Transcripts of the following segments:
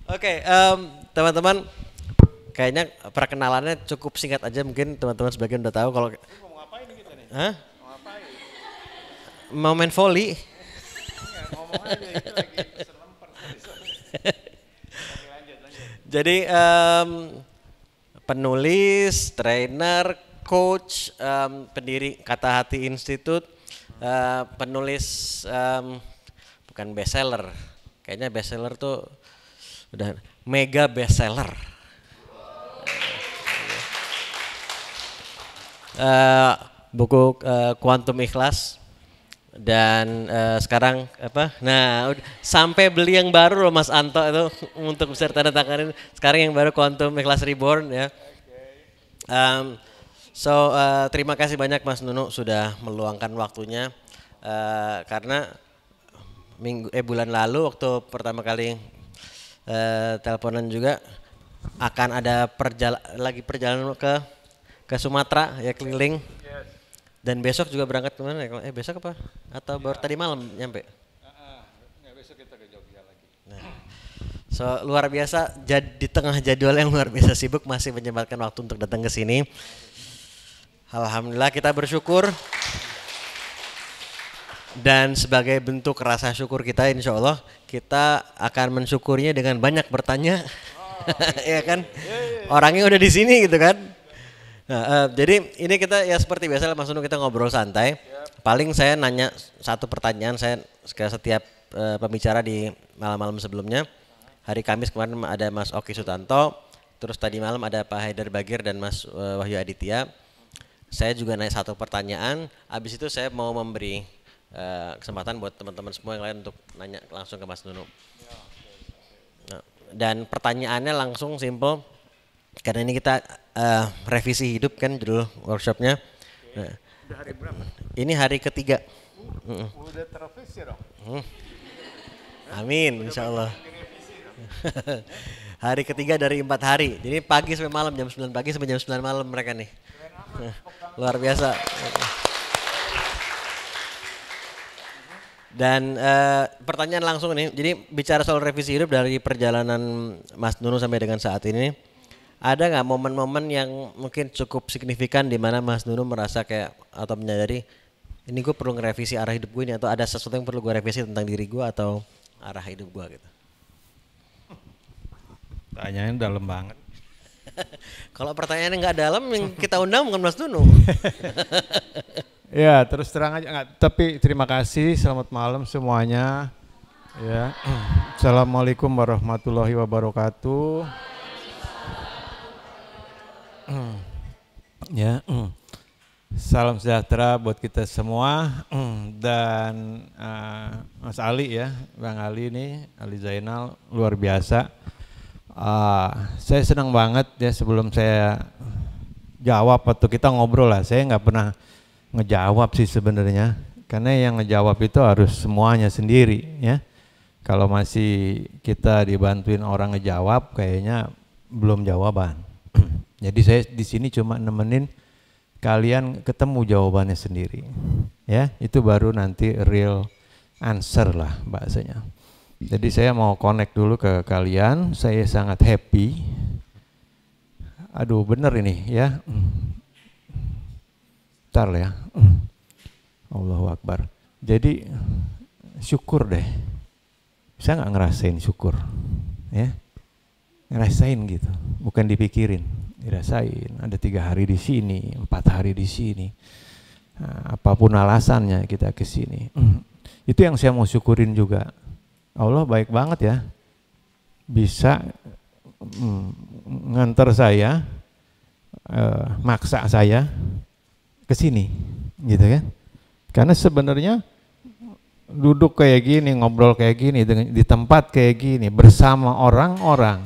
Oke, teman-teman, kayaknya perkenalannya cukup singkat aja, mungkin teman-teman sebagian udah tahu kalau Mau ngapain kita nih? Hah? Mau ngapain? Mau main volley. Enggak, ngomong aja itu lagi pesen lemper. Sorry. Oke, lanjut. Jadi penulis, trainer, coach, pendiri Kata Hati Institute, penulis bukan bestseller, kayaknya bestseller tuh udah mega bestseller. Buku Quantum Ikhlas dan sekarang apa? Nah, sampai beli yang baru loh Mas Anto itu untuk bisa tanda tanganin. Sekarang yang baru Quantum Ikhlas Reborn ya. Terima kasih banyak Mas Nunu sudah meluangkan waktunya karena bulan lalu waktu pertama kali teleponan juga akan ada perjalanan ke Sumatera ya keliling. Yes. Dan besok juga berangkat kemana ya? Besok apa? Atau baru tadi malam nyampe? Enggak, besok kita ke Jogja lagi. Nah, luar biasa di tengah jadwal yang luar biasa sibuk masih menyempatkan waktu untuk datang ke sini. Alhamdulillah kita bersyukur. Dan sebagai bentuk rasa syukur kita insya Allah kita akan mensyukurinya dengan banyak bertanya. Ya kan? Orangnya udah di sini gitu kan. Nah, jadi ini kita ya seperti biasa Mas Nunu kita ngobrol santai. Paling saya nanya satu pertanyaan saya ke setiap pembicara di malam-malam sebelumnya. Hari Kamis kemarin ada Mas Oki Sutanto, terus tadi malam ada Pak Haidar Bagir dan Mas Wahyu Aditya. Saya juga nanya satu pertanyaan, habis itu saya mau memberi kesempatan buat teman-teman semua yang lain untuk nanya langsung ke Mas Nunu. Nah, dan pertanyaannya langsung simple. Karena ini kita revisi hidup kan judul workshopnya. Nah, Udah hari berapa? ini hari ketiga. Udah terrevisi dong. Amin, insya Allah. Hari ketiga dari 4 hari. Jadi pagi sampai malam, jam 9 pagi sampai jam 9 malam mereka nih. Luar biasa. Dan pertanyaan langsung nih, jadi bicara soal revisi hidup dari perjalanan Mas Nunu sampai dengan saat ini, ada nggak momen-momen yang mungkin cukup signifikan di mana Mas Nunu merasa kayak atau menyadari ini gue perlu ngerevisi arah hidup gue ini atau ada sesuatu yang perlu gue revisi tentang diri gue atau arah hidup gue gitu? Tanyain dalam banget. Kalau pertanyaannya nggak dalam, yang kita undang bukan Mas Nunu. Ya, terus terang aja enggak, tapi terima kasih, selamat malam semuanya. Ya. Assalamualaikum warahmatullahi wabarakatuh. Ya. Salam sejahtera buat kita semua dan Mas Ali ya, Bang Ali ini, Ali Zainal luar biasa. Saya senang banget ya sebelum saya jawab atau kita ngobrol lah, saya nggak pernah ngejawab sih sebenarnya, karena yang ngejawab itu harus semuanya sendiri ya. Kalau masih kita dibantuin orang ngejawab, kayaknya belum jawaban. Jadi saya di sini cuma nemenin kalian ketemu jawabannya sendiri, ya. Itu baru nanti real answer lah bahasanya. Jadi saya mau connect dulu ke kalian. Saya sangat happy. Aduh, bener ini ya. Bentar ya. Allahu Akbar. Jadi syukur deh. Bisa nggak ngerasain syukur, ya? Ngerasain gitu, bukan dipikirin, dirasain. Ada 3 hari di sini, 4 hari di sini. Nah, apapun alasannya kita ke sini. Itu yang saya mau syukurin juga. Allah baik banget ya, bisa nganter saya, maksa saya ke sini, gitu kan? Karena sebenarnya duduk kayak gini, ngobrol kayak gini, di tempat kayak gini, bersama orang-orang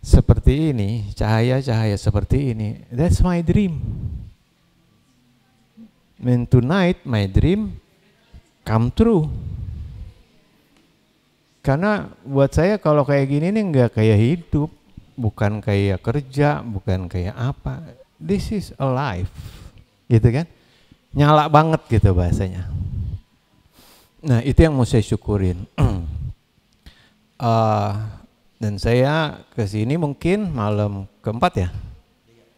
seperti ini, cahaya-cahaya seperti ini, that's my dream. And tonight my dream come true. Karena buat saya kalau kayak gini nih nggak kayak hidup, bukan kayak kerja, bukan kayak apa. This is a life, gitu kan? Nyala banget gitu bahasanya. Nah itu yang mau saya syukurin. Dan saya ke sini mungkin malam keempat ya,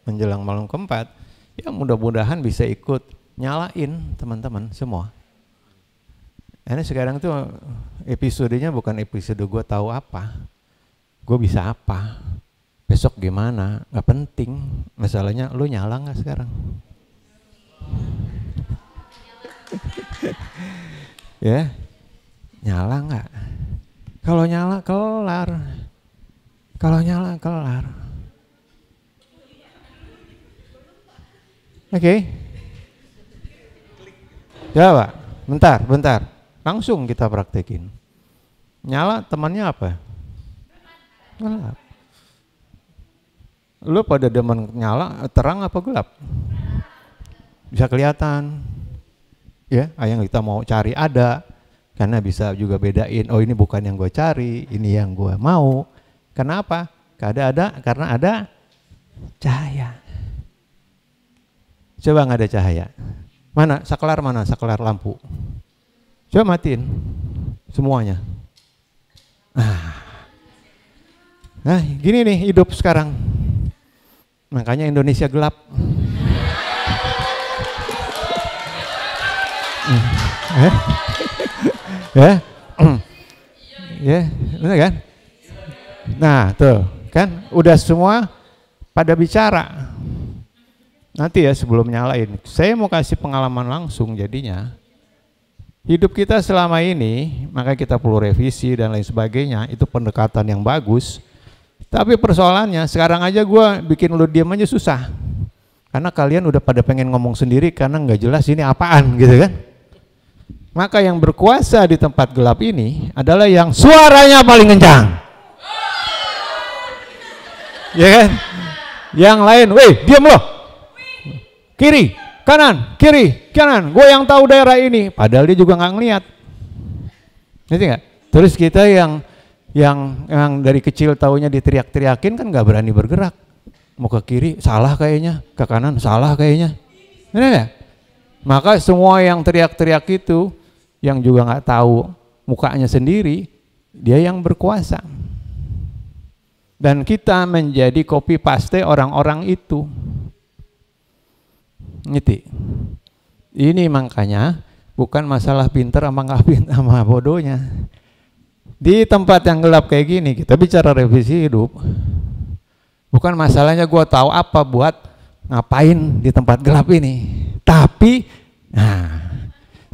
menjelang malam keempat, ya mudah-mudahan bisa ikut nyalain teman-teman semua. Karena sekarang tuh episodenya bukan episode gue tahu apa, gue bisa apa, besok gimana, gak penting. Masalahnya lu nyala gak sekarang? Ya, nyala gak? Kalau nyala kelar. Kalau nyala kelar. Oke. Coba, bentar. Langsung kita praktekin. Nyala temannya apa? Gelap. Lu pada demen nyala terang apa gelap? Bisa kelihatan. Ya, yang kita mau cari ada. Karena bisa juga bedain, oh ini bukan yang gue cari, ini yang gue mau. Kenapa? Karena ada cahaya. Coba nggak ada cahaya. Mana? Saklar lampu. Coba matiin semuanya. Nah, gini nih hidup sekarang. Makanya Indonesia gelap. Ya, benar kan? Nah, tuh kan udah semua pada bicara. Nanti ya sebelum nyalain, saya mau kasih pengalaman langsung jadinya. Hidup kita selama ini, maka kita perlu revisi dan lain sebagainya, itu pendekatan yang bagus. Tapi persoalannya sekarang aja gue bikin lu diam aja susah. Karena kalian udah pada pengen ngomong sendiri karena nggak jelas ini apaan gitu kan. Maka yang berkuasa di tempat gelap ini adalah yang suaranya paling kencang. Ya kan? Yang lain, weh diam loh. Kiri, kanan. Gue yang tahu daerah ini. Padahal dia juga nggak ngeliat. Ngerti nggak? Terus kita yang dari kecil taunya diteriak-teriakin kan nggak berani bergerak. Mau ke kiri salah kayaknya, ke kanan salah kayaknya. Benar nggak? Maka semua yang teriak-teriak itu, yang juga nggak tahu mukanya sendiri, dia yang berkuasa. Dan kita menjadi copy paste orang-orang itu. Ngerti? Ini makanya bukan masalah pinter sama nggak pinter sama bodohnya. Di tempat yang gelap kayak gini kita bicara revisi hidup. Bukan masalahnya gue tahu apa buat ngapain di tempat gelap ini. Tapi,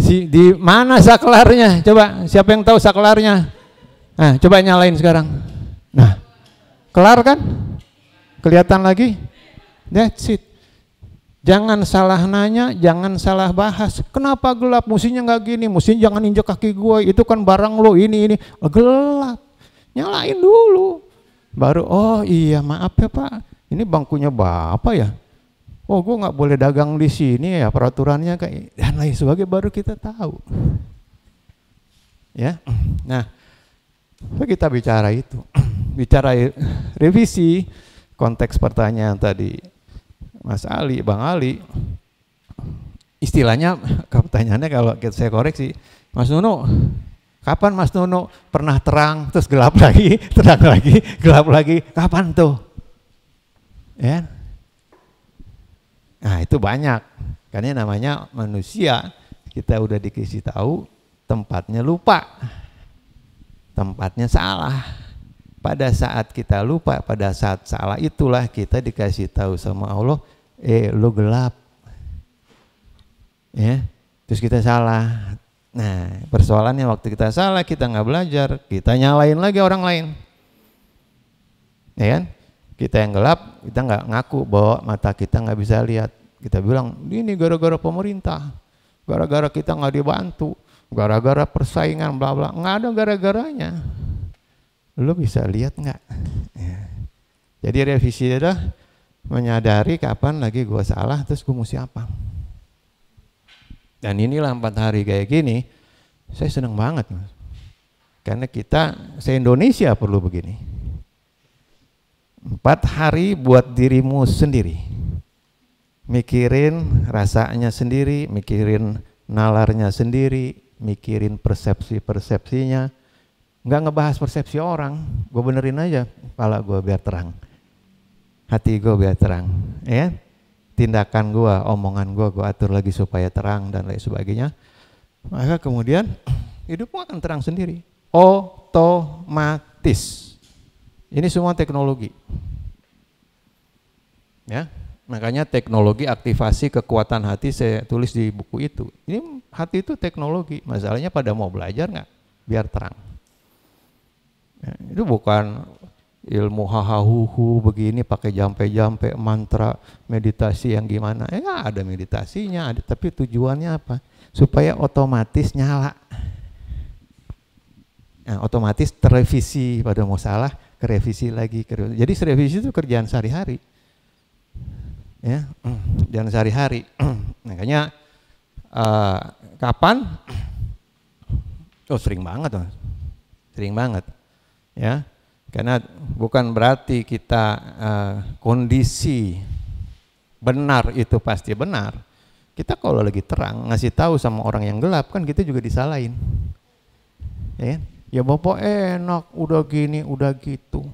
di mana saklarnya? Coba siapa yang tahu saklarnya? Nah, coba nyalain sekarang. Nah, kelar kan? Kelihatan lagi? That's it. Jangan salah nanya, jangan salah bahas. Kenapa gelap? Mestinya nggak gini, mestinya jangan injak kaki gue. Itu kan barang lo ini. Gelap. Nyalain dulu. Baru, oh iya maaf ya Pak. Ini bangkunya Bapak ya. Oh gue nggak boleh dagang di sini ya peraturannya kayak dan lain sebagainya baru kita tahu. Ya, nah kita bicara itu, bicara revisi konteks pertanyaan tadi Mas Ali, Bang Ali, istilahnya pertanyaannya kalau saya koreksi, Mas Nuno, kapan Mas Nuno pernah terang terus gelap lagi, terang lagi, gelap lagi, kapan tuh? Ya. Nah itu banyak, karena namanya manusia, kita udah dikasih tahu tempatnya lupa, tempatnya salah. Pada saat kita lupa, pada saat salah itulah kita dikasih tahu sama Allah, lu gelap, ya, terus kita salah. Nah persoalannya waktu kita salah kita nggak belajar, kita nyalain lagi orang lain, ya kan? Kita yang gelap, kita nggak ngaku bahwa mata kita nggak bisa lihat. Kita bilang, ini gara-gara pemerintah, gara-gara kita nggak dibantu, gara-gara persaingan, bla bla. Nggak ada gara-garanya. Lo bisa lihat nggak? Ya. Jadi revisi adalah menyadari kapan lagi gue salah, terus gue mesti apa. Dan inilah 4 hari kayak gini, saya seneng banget, Mas. Karena kita se-Indonesia perlu begini. 4 hari buat dirimu sendiri, mikirin rasanya sendiri, mikirin nalarnya sendiri, mikirin persepsi-persepsinya, nggak ngebahas persepsi orang, gue benerin aja kepala gue biar terang, hati gue biar terang, ya. Tindakan gue, omongan gue atur lagi supaya terang dan lain sebagainya. Maka kemudian hidupmu akan terang sendiri, otomatis. Ini semua teknologi, ya. Makanya teknologi aktivasi kekuatan hati saya tulis di buku itu. Ini hati itu teknologi, masalahnya pada mau belajar nggak? Biar terang. Ya, itu bukan ilmu hahahuhu begini pakai jampe-jampe mantra meditasi yang gimana. Ada meditasinya, ada, tapi tujuannya apa? Supaya otomatis nyala. Nah, otomatis terrevisi, pada mau salah kerevisi lagi. Jadi revisi itu kerjaan sehari-hari. Ya, jangan sehari-hari. Makanya kapan? Oh sering banget, sering banget, ya. Karena bukan berarti kita kondisi benar itu pasti benar. Kita kalau lagi terang ngasih tahu sama orang yang gelap kan kita juga disalahin. Ya Bapak enak, udah gini, udah gitu.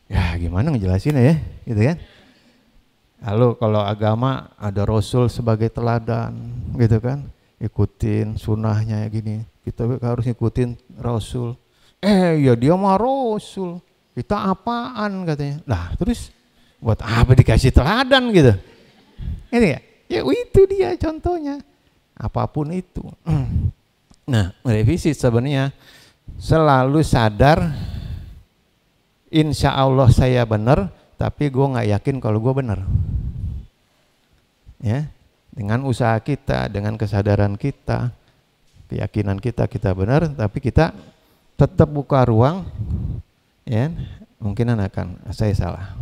Ya gimana ngejelasin ya, gitu kan? Lalu kalau agama ada Rasul sebagai teladan, gitu kan? Ikutin sunnahnya gini. Kita harus ikutin Rasul. Ya dia mah Rasul. Kita apaan katanya? Nah terus buat apa dikasih teladan gitu? Ini ya? Ya itu dia contohnya. Apapun itu. Nah revisi sebenarnya selalu sadar. Insya Allah saya benar. Tapi gue nggak yakin kalau gue benar. Ya, dengan usaha kita, dengan kesadaran kita, keyakinan kita benar, tapi kita tetap buka ruang, ya, mungkinan akan saya salah.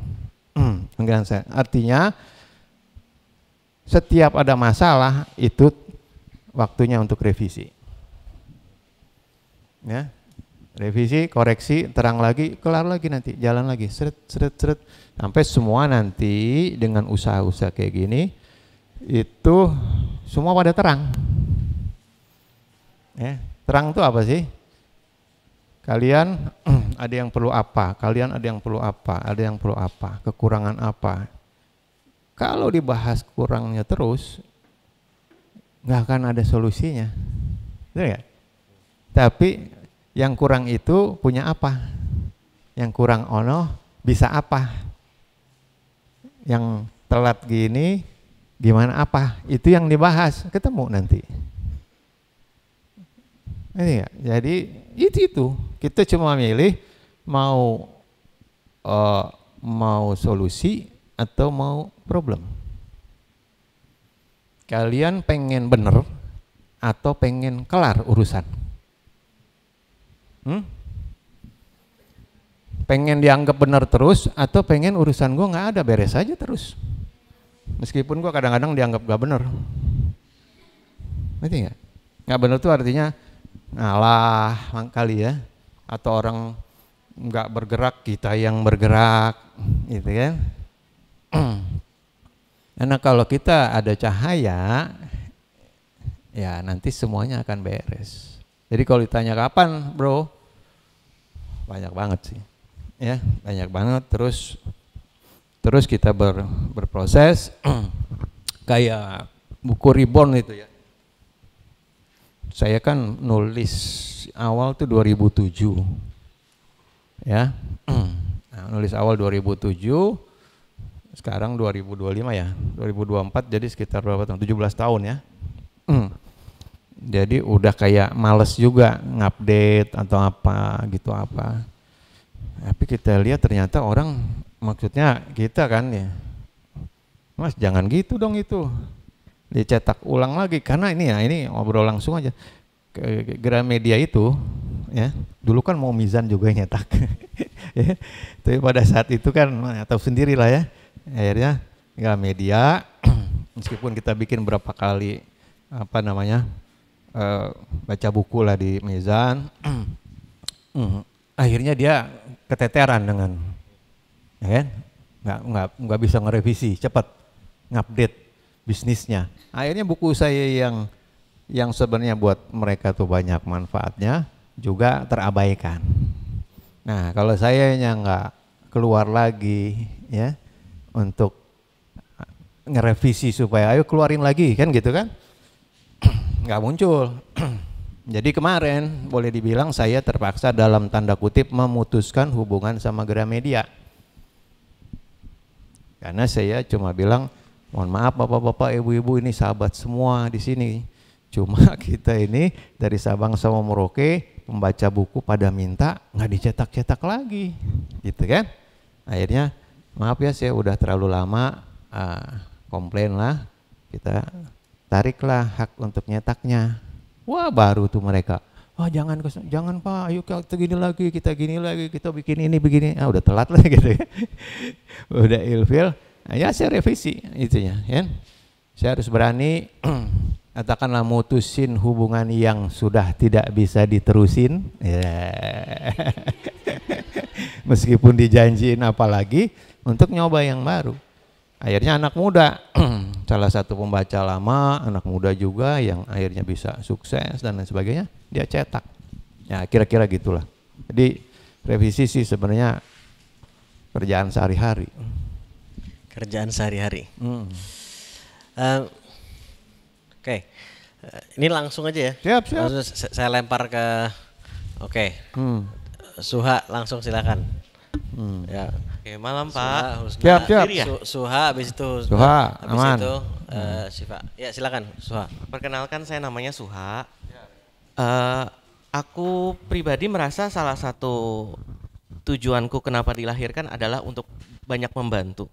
Mungkin saya. Artinya setiap ada masalah itu waktunya untuk revisi. Ya. Revisi, koreksi, terang lagi, kelar lagi nanti, jalan lagi, seret, sampai semua nanti dengan usaha-usaha kayak gini, itu semua pada terang. Ya, terang itu apa sih? Kalian ada yang perlu apa? Kalian ada yang perlu apa? Ada yang perlu apa? Kekurangan apa? Kalau dibahas kurangnya terus, nggak akan ada solusinya, betul nggak? Tapi yang kurang itu punya apa? Yang kurang ono bisa apa? Yang telat gini gimana apa? Itu yang dibahas, ketemu nanti. Ini ya. Jadi itu kita cuma milih mau solusi atau mau problem. Kalian pengen bener atau pengen kelar urusan? Pengen dianggap benar terus atau pengen urusan gue nggak ada, beres aja terus meskipun gue kadang-kadang dianggap gak benar. Ngerti nggak benar tuh artinya ngalah kali ya, atau orang nggak bergerak kita yang bergerak gitu kan. Karena kalau kita ada cahaya ya nanti semuanya akan beres. Jadi kalau ditanya kapan bro, banyak banget sih, ya banyak banget. Terus kita berproses kayak buku Reborn itu ya. Saya kan nulis awal tuh 2007, ya, nulis awal 2007, sekarang 2025 ya, 2024 jadi sekitar berapa tahun? 17 tahun ya. Jadi udah kayak males juga ngupdate atau apa gitu apa. Tapi kita lihat ternyata orang, maksudnya kita kan ya, Mas jangan gitu dong itu, dicetak ulang lagi karena ini ngobrol langsung aja. Gramedia itu ya, dulu kan mau Mizan juga yang nyetak. Ya, tapi pada saat itu kan tahu sendiri lah ya, akhirnya Gramedia meskipun kita bikin berapa kali baca buku lah di Mizan, akhirnya dia keteteran dengan, ya kan, nggak bisa ngerevisi cepat, ngupdate bisnisnya. Akhirnya buku saya yang sebenarnya buat mereka tuh banyak manfaatnya, juga terabaikan. Nah, kalau saya yang nggak keluar lagi ya untuk ngerevisi supaya ayo keluarin lagi kan gitu kan, nggak muncul. Jadi kemarin boleh dibilang saya terpaksa dalam tanda kutip memutuskan hubungan sama Gramedia. Karena saya cuma bilang, mohon maaf bapak-bapak, ibu-ibu, ini sahabat semua di sini. Cuma kita ini dari Sabang sama Merauke, pembaca buku pada minta nggak dicetak-cetak lagi, gitu kan? Akhirnya maaf ya saya udah terlalu lama, komplain lah, kita tariklah hak untuk nyetaknya. Wah baru tuh mereka, wah jangan Pak, ayo kita gini lagi, kita bikin ini begini. Udah telat lah gitu ya. Udah ilfil, ya saya revisi itunya ya. Saya harus berani katakanlah mutusin hubungan yang sudah tidak bisa diterusin ya. Meskipun dijanjiin apalagi untuk nyoba yang baru. Akhirnya anak muda, salah satu pembaca lama, anak muda juga yang akhirnya bisa sukses dan lain sebagainya, dia cetak. Ya kira-kira gitulah. Jadi revisi sih sebenarnya kerjaan sehari-hari. Kerjaan sehari-hari. Oke. Ini langsung aja ya. Siap. Langsung saya lempar ke Suha, langsung silakan. Ya. Oke, malam Pak. Siap. Suha, habis itu Suha, habis aman. itu Siva. Ya silakan Suha. Perkenalkan saya namanya Suha. Aku pribadi merasa salah satu tujuanku kenapa dilahirkan adalah untuk banyak membantu.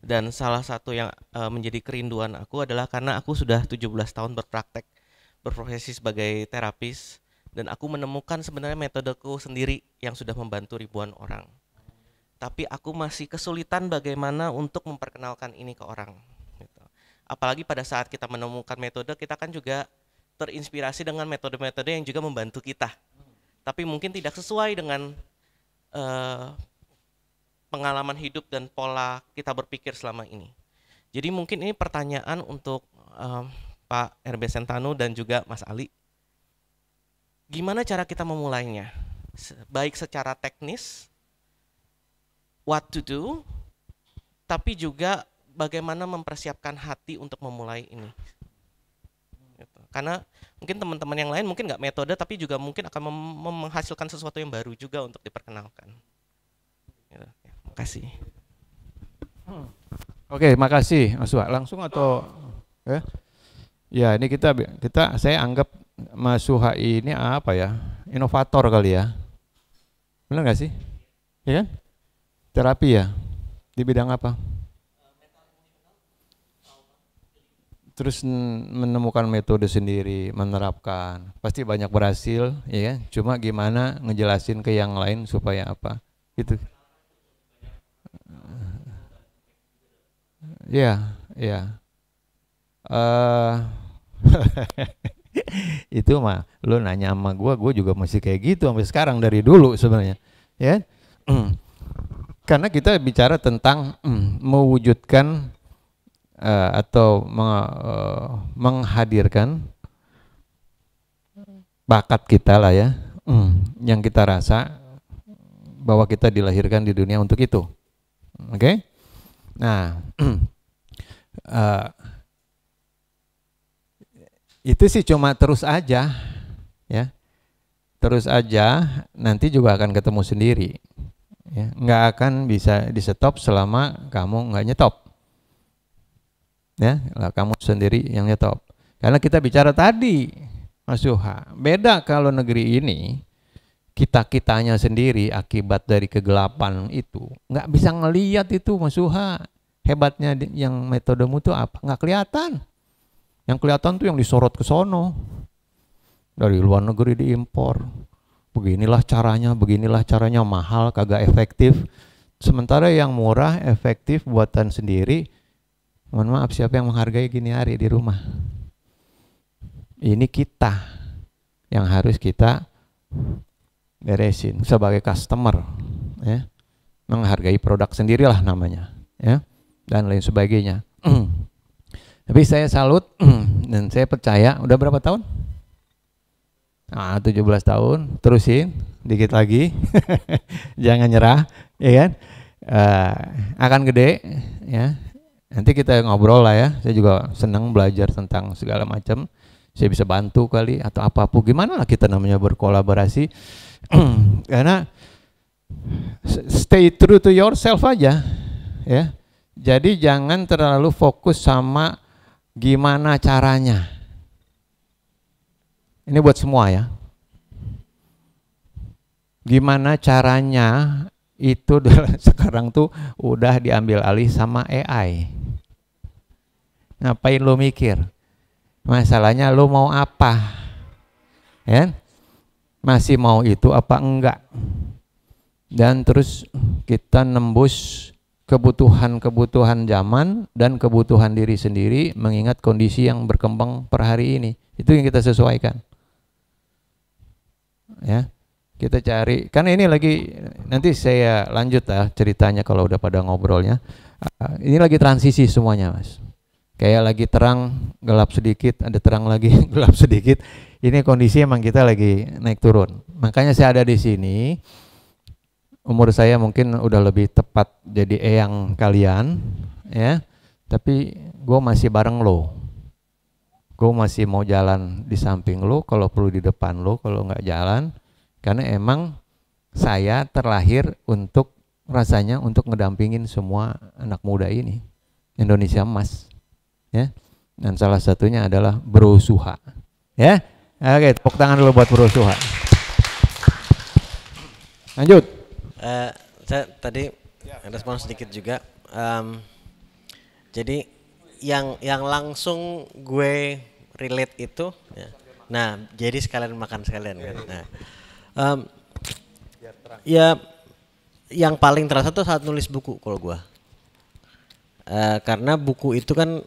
Dan salah satu yang menjadi kerinduan aku adalah karena aku sudah 17 tahun berpraktek, berprofesi sebagai terapis, dan aku menemukan sebenarnya metodeku sendiri yang sudah membantu ribuan orang. Tapi aku masih kesulitan bagaimana untuk memperkenalkan ini ke orang. Gitu. Apalagi pada saat kita menemukan metode, kita kan juga terinspirasi dengan metode-metode yang juga membantu kita. Tapi mungkin tidak sesuai dengan pengalaman hidup dan pola kita berpikir selama ini. Jadi mungkin ini pertanyaan untuk Pak RB Sentanu dan juga Mas Ali. Gimana cara kita memulainya? Baik secara teknis, what to do, tapi juga bagaimana mempersiapkan hati untuk memulai ini. Gitu. Karena mungkin teman-teman yang lain mungkin nggak metode, tapi juga mungkin akan menghasilkan sesuatu yang baru juga untuk diperkenalkan. Gitu. Ya, makasih. Oke, makasih Mas Suha. Langsung atau ya ini saya anggap Mas Suha ini apa ya? Inovator kali ya. Benar nggak sih? Ya kan? Terapi ya? Di bidang apa? Terus menemukan metode sendiri, menerapkan. Pasti banyak berhasil, ya. Cuma gimana ngejelasin ke yang lain supaya apa? Gitu. Ya. Itu mah lo nanya sama gue juga masih kayak gitu sampai sekarang dari dulu sebenarnya, ya. Karena kita bicara tentang mewujudkan atau menghadirkan bakat kita lah ya, yang kita rasa bahwa kita dilahirkan di dunia untuk itu. Oke? Nah, itu sih cuma terus aja, ya. Terus aja, nanti juga akan ketemu sendiri. Ya, nggak akan bisa di-stop selama kamu nggak nyetop. Ya, kamu sendiri yang nyetop. Karena kita bicara tadi, Mas Suha, beda kalau negeri ini kita-kitanya sendiri akibat dari kegelapan itu nggak bisa ngelihat itu, Mas Suha. Hebatnya yang metodemu tuh apa? Nggak kelihatan. Yang kelihatan tuh yang disorot ke sono. Dari luar negeri diimpor. Beginilah caranya, mahal, kagak efektif. Sementara yang murah, efektif, buatan sendiri, mohon maaf siapa yang menghargai gini hari di rumah? Ini kita yang harus kita beresin sebagai customer, ya. Menghargai produk sendirilah namanya, ya, dan lain sebagainya. Tapi saya salut dan saya percaya, udah berapa tahun? Nah, 17 tahun, terusin dikit lagi. Jangan nyerah, ya kan? Akan gede ya. Nanti kita ngobrol lah ya. Saya juga senang belajar tentang segala macam. Saya bisa bantu kali atau apapun. Gimana lah kita namanya berkolaborasi. Karena stay true to yourself aja ya. Jadi jangan terlalu fokus sama gimana caranya. Ini buat semua ya. Gimana caranya itu sekarang tuh udah diambil alih sama AI. Ngapain lo mikir? Masalahnya lo mau apa? Ya? Masih mau itu apa enggak? Dan terus kita nembus kebutuhan-kebutuhan zaman dan kebutuhan diri sendiri mengingat kondisi yang berkembang per hari ini. Itu yang kita sesuaikan. Ya, kita cari. Karena ini lagi, nanti saya lanjut lah ceritanya kalau udah pada ngobrolnya. Ini lagi transisi semuanya, Mas. Kayak lagi terang, gelap sedikit, ada terang lagi, gelap sedikit. Ini kondisi emang kita lagi naik turun. Makanya saya ada di sini. Umur saya mungkin udah lebih tepat jadi eyang kalian, ya. Tapi gue masih bareng lo. Gue masih mau jalan di samping lo, kalau perlu di depan lo, kalau nggak jalan. Karena emang saya terlahir untuk rasanya untuk ngedampingin semua anak muda ini, Indonesia Emas, ya. Dan salah satunya adalah Bro Suha, ya. Oke, tepuk tangan dulu buat Bro Suha. Lanjut. Saya tadi respon sedikit juga. Jadi yang langsung gue relate itu, ya. Nah, jadi sekalian makan sekalian kan. Nah, ya yang paling terasa tuh saat nulis buku kalau gue. Karena buku itu kan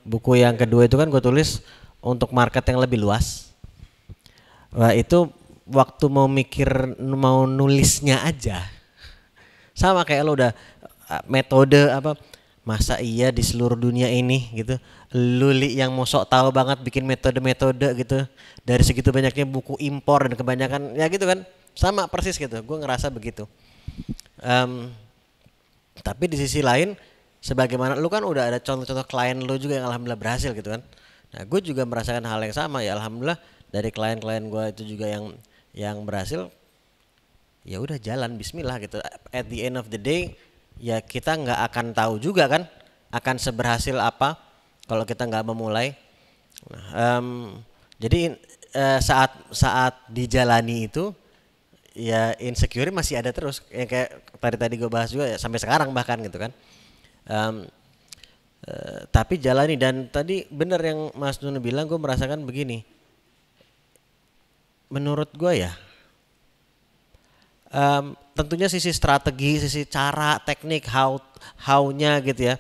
buku yang kedua itu kan gue tulis untuk market yang lebih luas. Wah, itu waktu mau mikir mau nulisnya aja sama kayak lo udah metode apa, masa iya di seluruh dunia ini gitu lu yang mau sok tahu banget bikin metode-metode gitu dari segitu banyaknya buku impor dan kebanyakan ya gitu kan, sama persis gitu gue ngerasa begitu. Tapi di sisi lain sebagaimana lu kan udah ada contoh-contoh klien lu juga yang alhamdulillah berhasil gitu kan. Nah gue juga merasakan hal yang sama ya, alhamdulillah dari klien-klien gue itu juga yang berhasil, ya udah jalan bismillah gitu. At the end of the day ya kita nggak akan tahu juga kan akan seberhasil apa kalau kita nggak memulai. Jadi saat dijalani itu ya insecure masih ada terus ya, kayak tadi gue bahas juga ya, sampai sekarang bahkan gitu kan. Tapi jalani, dan tadi benar yang Mas Nuno bilang, gue merasakan begini. Menurut gue ya, tentunya sisi strategi, sisi cara, teknik, how-nya gitu ya,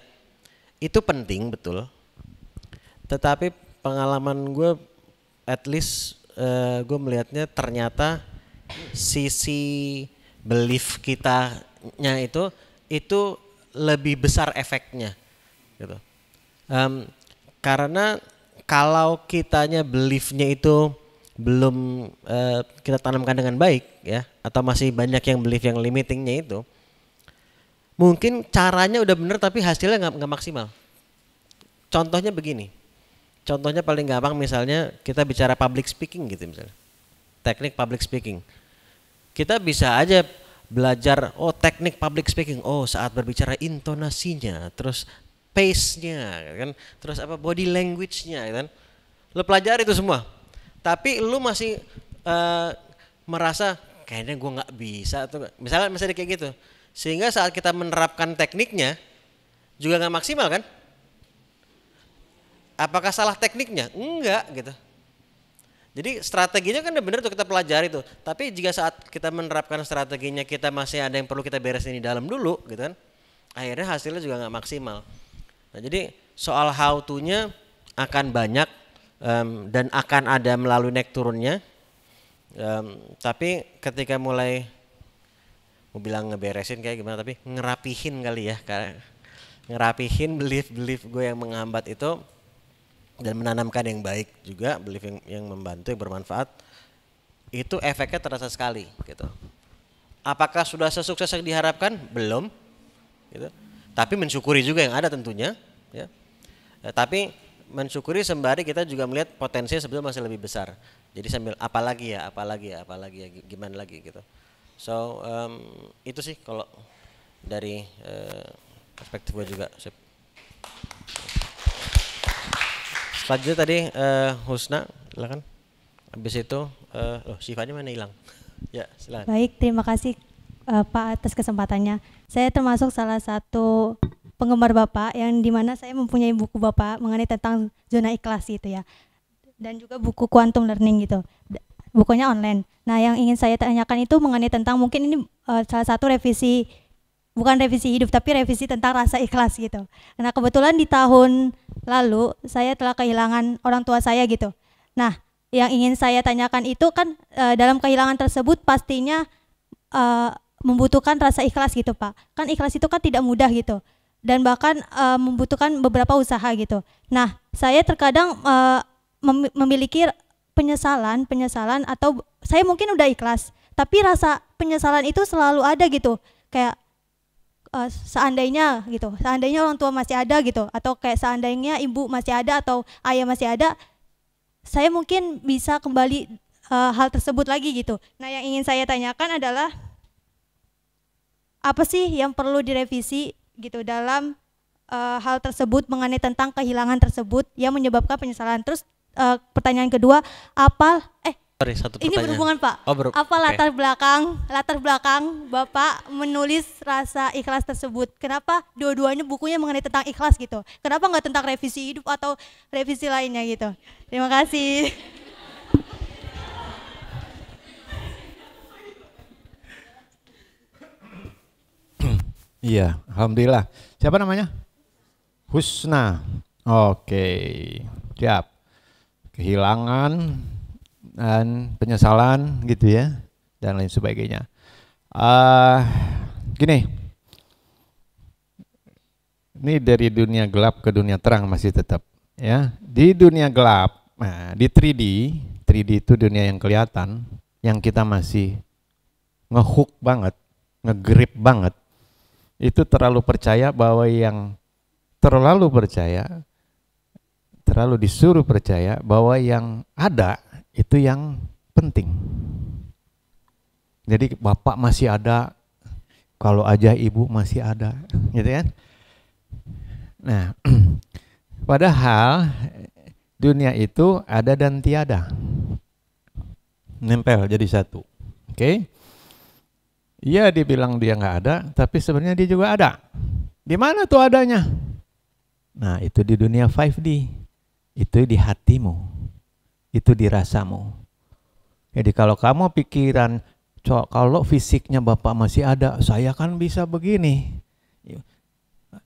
itu penting betul. Tetapi pengalaman gue, at least gue melihatnya ternyata sisi belief kitanya itu lebih besar efeknya, gitu. Karena kalau kitanya beliefnya itu belum kita tanamkan dengan baik ya, atau masih banyak yang belief yang limitingnya itu, mungkin caranya udah bener tapi hasilnya nggak maksimal. Contohnya begini, contohnya paling gampang misalnya kita bicara public speaking gitu misalnya, teknik public speaking, kita bisa aja belajar teknik public speaking, saat berbicara intonasinya, terus pace-nya kan, terus apa body language-nya kan, lo pelajari itu semua. Tapi lu masih merasa kayaknya gue nggak bisa tuh, misalnya kayak gitu, sehingga saat kita menerapkan tekniknya juga nggak maksimal kan? Apakah salah tekniknya? Enggak gitu. Jadi strateginya kan udah bener tuh kita pelajari tuh. Tapi jika saat kita menerapkan strateginya kita masih ada yang perlu kita beresin di dalam dulu gitu kan, akhirnya hasilnya juga nggak maksimal. Nah jadi soal how to-nya akan banyak. Dan akan ada melalui naik turunnya, tapi ketika mulai mau bilang ngeberesin kayak gimana, tapi ngerapihin kali ya, ngerapihin belief gue yang menghambat itu dan menanamkan yang baik juga, belief yang membantu, yang bermanfaat, itu efeknya terasa sekali gitu. Apakah sudah sesukses yang diharapkan? Belum gitu. Tapi mensyukuri juga yang ada tentunya ya. Tapi mensyukuri sembari kita juga melihat potensinya sebetulnya masih lebih besar. Jadi sambil apalagi ya, gimana lagi gitu. So itu sih kalau dari perspektif gue juga. Selanjutnya tadi Husna, silakan. Habis itu Syifanya mana hilang? Ya, silakan. Baik, terima kasih Pak atas kesempatannya. Saya termasuk salah satu penggemar Bapak yang dimana saya mempunyai buku Bapak mengenai tentang zona ikhlas gitu ya. Dan juga buku quantum learning gitu. Bukunya online. Nah, yang ingin saya tanyakan itu mengenai tentang mungkin ini salah satu revisi, bukan revisi hidup tapi revisi tentang rasa ikhlas gitu. Nah, kebetulan di tahun lalu saya telah kehilangan orang tua saya gitu. Nah, yang ingin saya tanyakan itu kan dalam kehilangan tersebut pastinya membutuhkan rasa ikhlas gitu Pak. Kan ikhlas itu kan tidak mudah gitu. Dan bahkan membutuhkan beberapa usaha gitu. Nah, saya terkadang memiliki penyesalan atau saya mungkin udah ikhlas, tapi rasa penyesalan itu selalu ada gitu. Kayak seandainya orang tua masih ada gitu, atau kayak seandainya ibu masih ada atau ayah masih ada, saya mungkin bisa kembali hal tersebut lagi gitu. Nah, yang ingin saya tanyakan adalah apa sih yang perlu direvisi gitu dalam hal tersebut mengenai tentang kehilangan tersebut yang menyebabkan penyesalan. Terus pertanyaan kedua, Sorry, satu ini pertanyaan. berhubungan Pak. Apa latar belakang Bapak menulis rasa ikhlas tersebut? Kenapa dua-duanya bukunya mengenai tentang ikhlas gitu? Kenapa nggak tentang revisi hidup atau revisi lainnya gitu? Terima kasih. Iya, alhamdulillah. Siapa namanya? Husna. Oke, siap. Kehilangan dan penyesalan gitu ya, dan lain sebagainya. Gini, ini dari dunia gelap ke dunia terang masih tetap ya. Di dunia gelap, nah, di 3D itu dunia yang kelihatan, yang kita masih ngehook banget, ngegrip banget. Itu terlalu percaya bahwa yang terlalu disuruh percaya bahwa yang ada itu yang penting. Jadi bapak masih ada, kalau aja ibu masih ada, gitu kan? Nah, padahal dunia itu ada dan tiada, nempel jadi satu. Oke? Iya, dibilang dia nggak ada, tapi sebenarnya dia juga ada. Di mana tuh adanya? Nah, itu di dunia 5D, itu di hatimu, itu di rasamu. Jadi kalau kamu pikiran, kalau fisiknya bapak masih ada, saya kan bisa begini.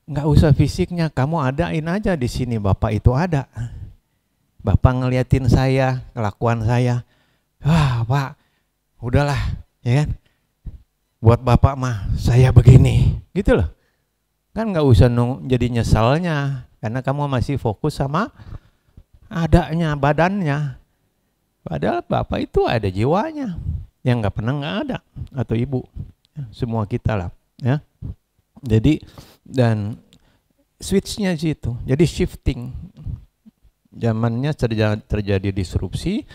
Nggak usah fisiknya, kamu adain aja di sini, bapak itu ada. Bapak ngeliatin saya, kelakuan saya, wah pak, udahlah, ya kan? Buat bapak mah saya begini, gitu loh. Kan nggak usah jadi nyesalnya, karena kamu masih fokus sama adanya, badannya. Padahal bapak itu ada jiwanya, yang nggak pernah nggak ada, atau ibu, ya, semua kita lah, ya. Jadi dan switchnya situ, jadi shifting. Zamannya terjadi disrupsi.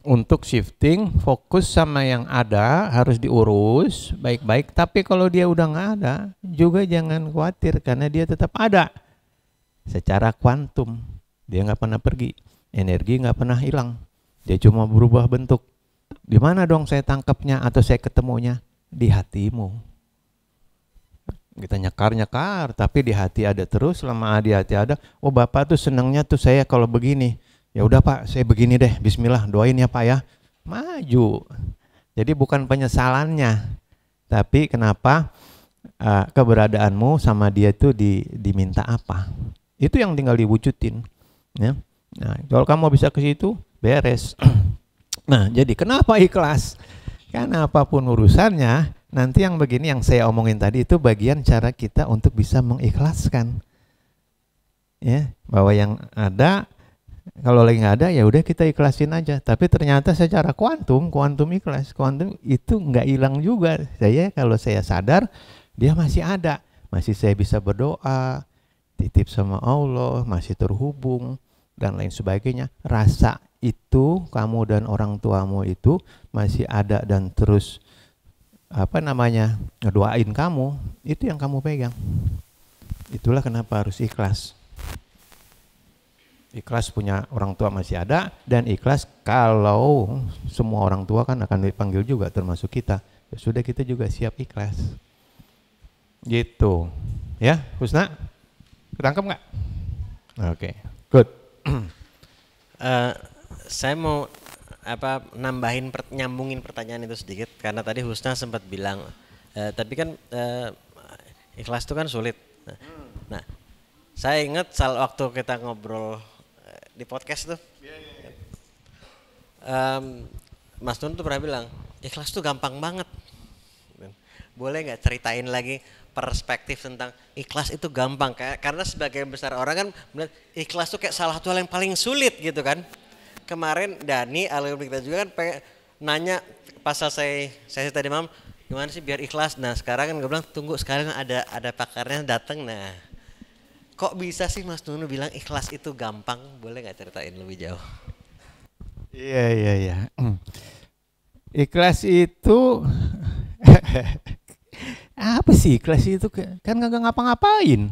Untuk shifting, fokus sama yang ada, harus diurus baik-baik. Tapi kalau dia udah nggak ada, juga jangan khawatir karena dia tetap ada. Secara kuantum, dia nggak pernah pergi, energi nggak pernah hilang, dia cuma berubah bentuk. Di mana dong saya tangkapnya atau saya ketemunya? Di hatimu. Kita nyekar, tapi di hati ada terus. Selama di hati ada, oh bapak tuh senangnya tuh saya kalau begini. Ya udah pak, saya begini deh, bismillah, doain ya pak ya. Maju. Jadi bukan penyesalannya, tapi kenapa keberadaanmu sama dia itu diminta apa. Itu yang tinggal diwujudin. Ya. Nah, kalau kamu bisa ke situ, beres. Nah, jadi kenapa ikhlas? Karena apapun urusannya, nanti yang begini yang saya omongin tadi itu bagian cara kita untuk bisa mengikhlaskan. Ya, bahwa yang ada Kalau lagi nggak ada ya udah kita ikhlasin aja. Tapi ternyata secara kuantum ikhlas, kuantum itu nggak hilang juga. Kalau saya sadar dia masih ada, masih saya bisa berdoa, titip sama Allah, masih terhubung dan lain sebagainya. Rasa itu kamu dan orang tuamu itu masih ada dan terus ngedoain kamu, itu yang kamu pegang. Itulah kenapa harus ikhlas. Ikhlas punya orang tua masih ada, dan ikhlas kalau semua orang tua kan akan dipanggil juga termasuk kita. Ya sudah, kita juga siap ikhlas. Gitu. Ya, Husna? Ketangkep nggak? Oke, good. Saya mau nyambungin pertanyaan itu sedikit, karena tadi Husna sempat bilang tapi kan ikhlas itu kan sulit. Nah, saya ingat waktu kita ngobrol di podcast tuh, Mas Nun tuh pernah bilang ikhlas tuh gampang banget. Boleh nggak ceritain lagi perspektif tentang ikhlas itu gampang? Karena sebagian besar orang kan melihat ikhlas tuh kayak salah satu hal yang paling sulit gitu kan. Kemarin Dani alumni kita juga kan nanya pasal saya tadi malam, gimana sih biar ikhlas? Nah sekarang kan gue bilang tunggu sekalian ada pakarnya datang. Nah kok bisa sih Mas Nunu bilang ikhlas itu gampang? Boleh nggak ceritain lebih jauh? Iya. Ikhlas itu apa sih ikhlas itu? Kan nggak ngapa-ngapain.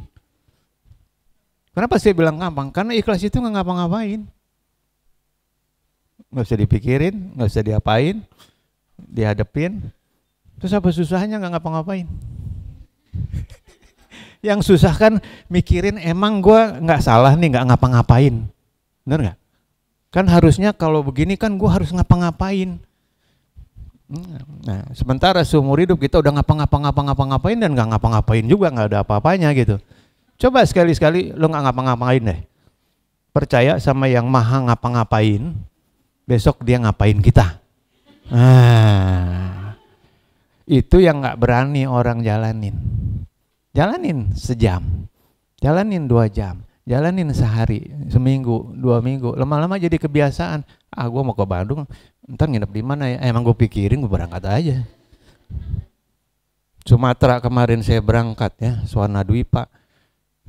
Kenapa saya bilang gampang? Karena ikhlas itu nggak ngapa-ngapain. Nggak usah dipikirin, nggak usah diapain, dihadepin. Terus apa susahnya nggak ngapa-ngapain? Yang susah kan mikirin emang gue nggak salah nih nggak ngapa-ngapain, bener nggak? Kan harusnya kalau begini kan gue harus ngapa-ngapain. Nah sementara seumur hidup kita udah ngapa-ngapain dan nggak ngapa-ngapain juga, nggak ada apa-apanya gitu. Coba sekali-sekali lo nggak ngapa-ngapain deh. Percaya sama yang maha ngapa-ngapain, besok dia ngapain kita. Nah itu yang nggak berani orang jalanin. Jalanin sejam, jalanin 2 jam, jalanin sehari, seminggu, 2 minggu, lama-lama jadi kebiasaan. Gue mau ke Bandung, ntar nginep di mana ya? Emang gue pikirin gue berangkat aja. Sumatera kemarin saya berangkat ya, Swana Dwipa.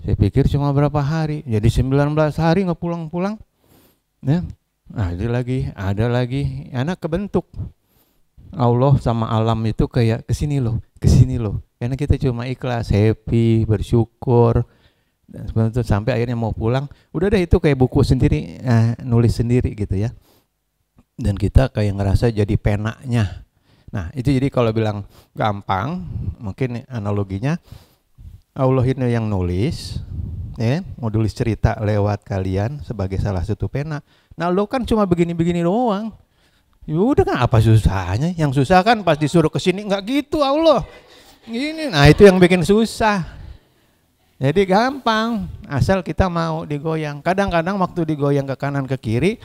Saya pikir cuma berapa hari, jadi 19 hari nggak pulang-pulang. Ya, ada lagi, anak kebentuk. Allah sama alam itu kayak kesini loh. Karena kita cuma ikhlas, happy, bersyukur, dan sebenarnya sampai akhirnya mau pulang, udah deh itu kayak buku sendiri, nulis sendiri gitu ya. Dan kita kayak ngerasa jadi penanya. Nah itu jadi kalau bilang gampang, mungkin analoginya Allah ini yang nulis, ya, mau tulis cerita lewat kalian sebagai salah satu pena. Nah lo kan cuma begini-begini doang. Ya udah kan apa susahnya? Yang susah kan pas disuruh ke sini nggak gitu Allah. Gini, nah itu yang bikin susah. Jadi gampang, asal kita mau digoyang. Kadang-kadang waktu digoyang ke kanan ke kiri,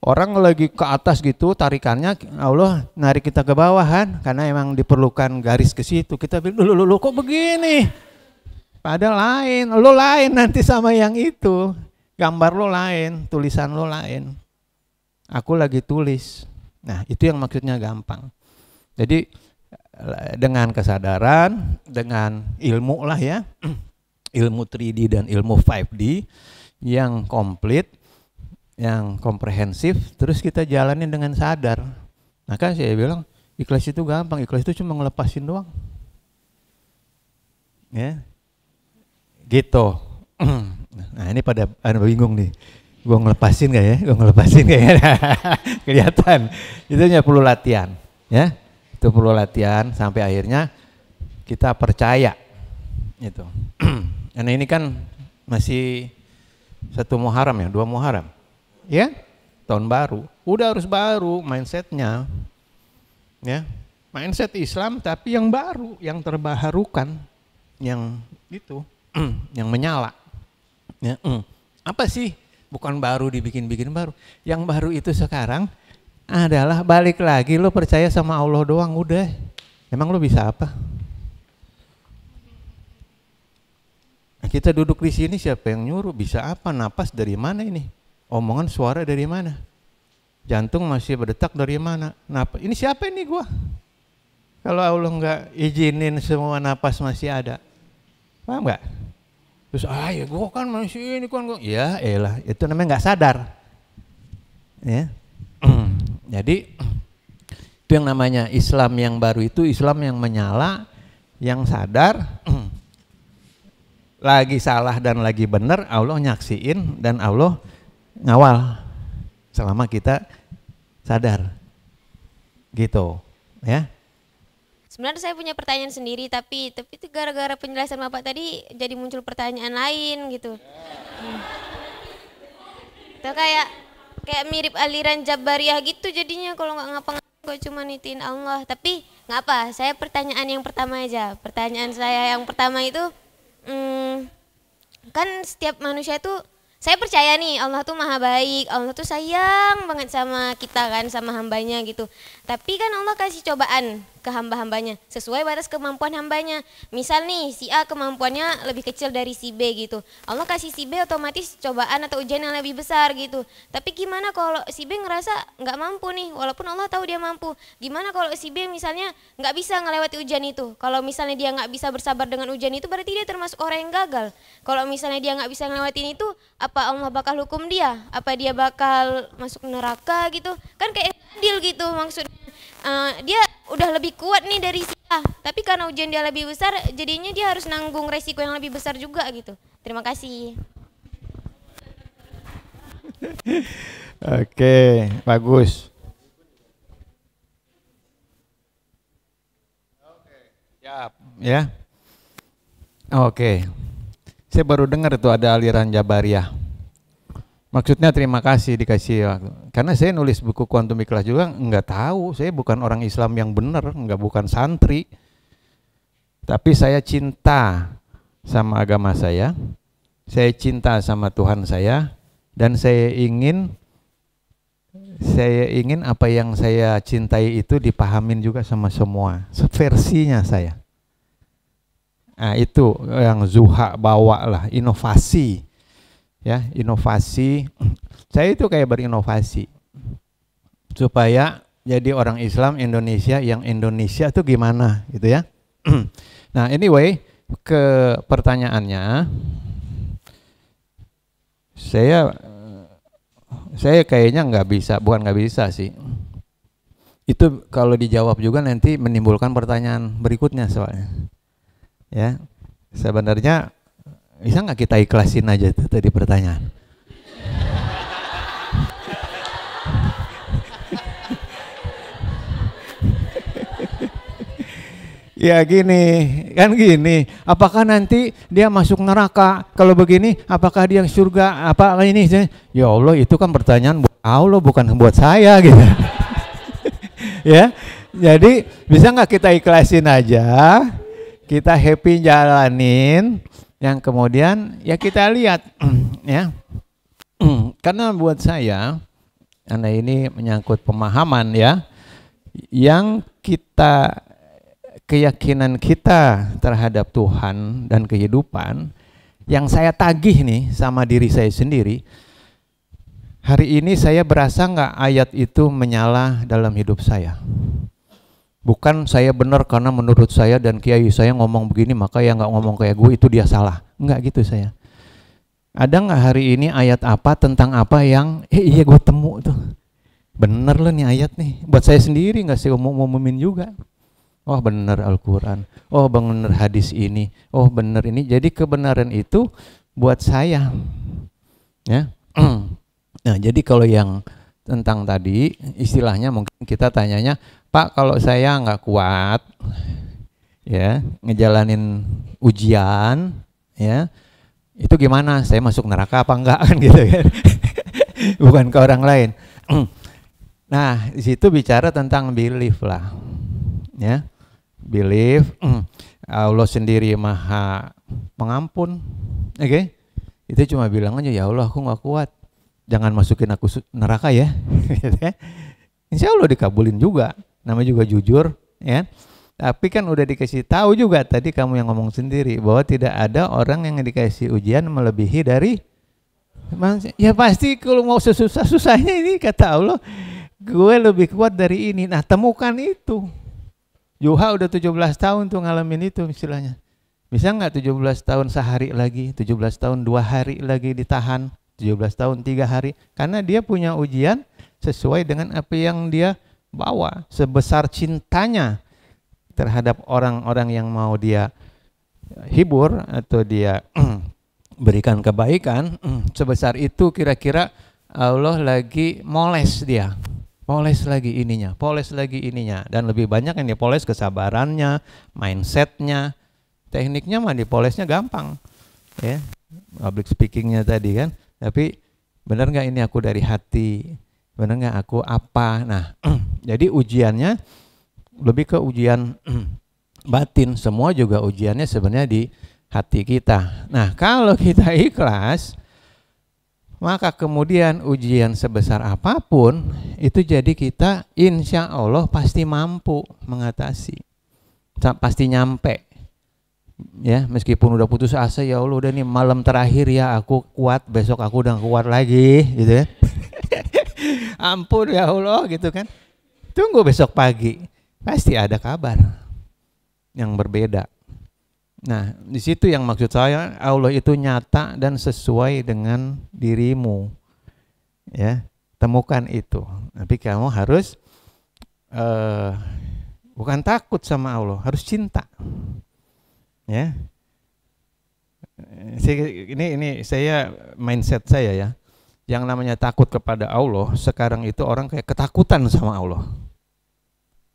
orang lagi ke atas gitu, tarikannya Allah narik kita ke bawahan, karena emang diperlukan garis ke situ. Kita bilang, lu kok begini? Padahal lo lain nanti sama yang itu. Gambar lo lain, tulisan lo lain. Aku lagi tulis. Nah itu yang maksudnya gampang. Jadi dengan kesadaran, dengan ilmu lah ya, ilmu 3D dan ilmu 5D yang komplit, yang komprehensif, terus kita jalanin dengan sadar. Nah kan saya bilang ikhlas itu gampang, ikhlas itu cuma ngelepasin doang. Ya, gitu. Nah ini pada bingung nih, gue ngelepasin gak ya? Kelihatan, itu hanya perlu latihan, ya. Itu perlu latihan sampai akhirnya kita percaya itu. Karena ini kan masih 1 Muharram ya, 2 Muharram ya, tahun baru, udah harus baru mindsetnya ya, mindset Islam tapi yang baru, yang terbaharukan, yang itu yang menyala ya. Apa sih, bukan baru dibikin-bikin baru, yang baru itu sekarang adalah balik lagi lo percaya sama Allah doang udah. Emang lo bisa apa? Kita duduk di sini siapa yang nyuruh? Bisa apa? Napas dari mana ini? Omongan suara dari mana? Jantung masih berdetak dari mana? Ini siapa ini gua? Kalau Allah nggak izinin semua napas masih ada. Paham nggak? Terus ya gua kan masih ini kan gua. Ya elah, itu namanya nggak sadar. Ya. Jadi itu yang namanya Islam yang baru, itu Islam yang menyala, yang sadar. Lagi salah dan lagi benar, Allah nyaksiin dan Allah ngawal selama kita sadar, gitu, ya. Sebenarnya saya punya pertanyaan sendiri, tapi itu gara-gara penjelasan Bapak tadi jadi muncul pertanyaan lain gitu. Itu kayak mirip aliran Jabariyah gitu jadinya, kalau nggak ngapa-ngapain kok cuma nitiin Allah. Tapi nggak apa, saya pertanyaan yang pertama aja. Pertanyaan saya yang pertama itu, kan setiap manusia itu, saya percaya nih Allah tuh maha baik, Allah tuh sayang banget sama kita kan, sama hambanya gitu. Tapi kan Allah kasih cobaan ke hamba-hambanya sesuai batas kemampuan hambanya. Misal nih si A kemampuannya lebih kecil dari si B gitu, Allah kasih si B otomatis cobaan atau ujian yang lebih besar gitu. Tapi gimana kalau si B ngerasa nggak mampu nih, walaupun Allah tahu dia mampu. Gimana kalau si B misalnya nggak bisa ngelewati ujian itu? Kalau misalnya dia nggak bisa bersabar dengan ujian itu, berarti dia termasuk orang yang gagal. Kalau misalnya dia nggak bisa ngelewatin itu, apa Allah bakal hukum dia? Apa dia bakal masuk neraka gitu? Kan kayak adil gitu maksudnya. Dia udah lebih kuat nih dari si A, tapi karena ujian dia lebih besar, jadinya dia harus nanggung resiko yang lebih besar juga gitu. Terima kasih. Oke, bagus. Ya. Oke. Saya baru dengar itu ada aliran Jabariyah. Maksudnya terima kasih dikasih waktu. Karena saya nulis buku Quantum Ikhlas juga nggak tahu. Saya bukan orang Islam yang benar, bukan santri. Tapi saya cinta sama agama saya cinta sama Tuhan saya, dan saya ingin apa yang saya cintai itu dipahamin juga sama semua. Versinya saya. Nah itu yang Zuha bawa lah, inovasi. Ya, inovasi. Saya itu kayak berinovasi supaya jadi orang Islam Indonesia yang Indonesia tuh gimana gitu ya. Nah anyway, ke pertanyaannya, saya kayaknya nggak bisa sih. Itu kalau dijawab juga nanti menimbulkan pertanyaan berikutnya soalnya. Ya, sebenarnya bisa nggak kita ikhlasin aja tuh tadi pertanyaan? Ya gini, apakah nanti dia masuk neraka? Kalau begini, apakah dia surga? Apa ini? Ya Allah, itu kan pertanyaan buat Allah, bukan buat saya gitu. Ya, jadi bisa nggak kita ikhlasin aja? Kita happy jalanin. Yang kemudian ya kita lihat ya. Karena buat saya, karena ini menyangkut pemahaman ya, yang keyakinan kita terhadap Tuhan dan kehidupan, yang saya tagih nih sama diri saya sendiri, hari ini saya berasa nggak ayat itu menyala dalam hidup saya. Bukan saya benar karena menurut saya dan kiai saya ngomong begini, maka yang nggak ngomong kayak gue itu dia salah. Enggak gitu saya. Ada nggak hari ini ayat apa tentang apa yang iya gue temu tuh. Bener loh nih ayat nih. Buat saya sendiri, nggak sih umumin juga. Oh bener Al-Quran. Oh bener hadis ini. Oh bener ini. Jadi kebenaran itu buat saya. Ya. Nah jadi kalau yang tentang tadi istilahnya mungkin kita tanyanya, Pak kalau saya nggak kuat ya ngejalanin ujian ya itu gimana, saya masuk neraka apa enggak kan gitu kan. Bukan ke orang lain. Nah di situ bicara tentang belief lah ya, belief. Allah sendiri maha pengampun, oke? Itu cuma bilang aja ya Allah aku nggak kuat, jangan masukin aku neraka ya. Insya Allah dikabulin juga, namanya juga jujur ya. Tapi kan udah dikasih tahu juga tadi kamu yang ngomong sendiri bahwa tidak ada orang yang dikasih ujian melebihi dari Ya pasti kalau mau sesusah-susahnya ini kata Allah, gue lebih kuat dari ini. Nah temukan itu. Yuha udah 17 tahun tuh ngalamin itu istilahnya. Bisa nggak 17 tahun sehari lagi, 17 tahun 2 hari lagi ditahan, 17 tahun 3 hari. Karena dia punya ujian sesuai dengan apa yang dia bawa. Sebesar cintanya terhadap orang-orang yang mau dia hibur atau dia berikan kebaikan, sebesar itu kira-kira Allah lagi moles dia. Poles lagi ininya, dan lebih banyak yang dipoles kesabarannya, mindsetnya, tekniknya mah dipolesnya gampang, ya, public speakingnya tadi kan. Tapi benar nggak ini aku dari hati, benar nggak aku apa? Nah, jadi ujiannya lebih ke ujian batin, semua juga ujiannya sebenarnya di hati kita. Nah, kalau kita ikhlas, maka kemudian ujian sebesar apapun itu jadi kita insya Allah pasti mampu mengatasi, pasti nyampe. Ya, meskipun udah putus asa, ya Allah udah nih malam terakhir ya aku kuat, besok aku udah kuat lagi gitu ya. Ampun ya Allah gitu kan. Tunggu besok pagi, pasti ada kabar yang berbeda. Nah, di situ yang maksud saya, Allah itu nyata dan sesuai dengan dirimu. Ya, temukan itu. Tapi kamu harus bukan takut sama Allah, harus cinta. Ya. Ini saya mindset saya ya. Yang namanya takut kepada Allah, sekarang itu orang kayak ketakutan sama Allah.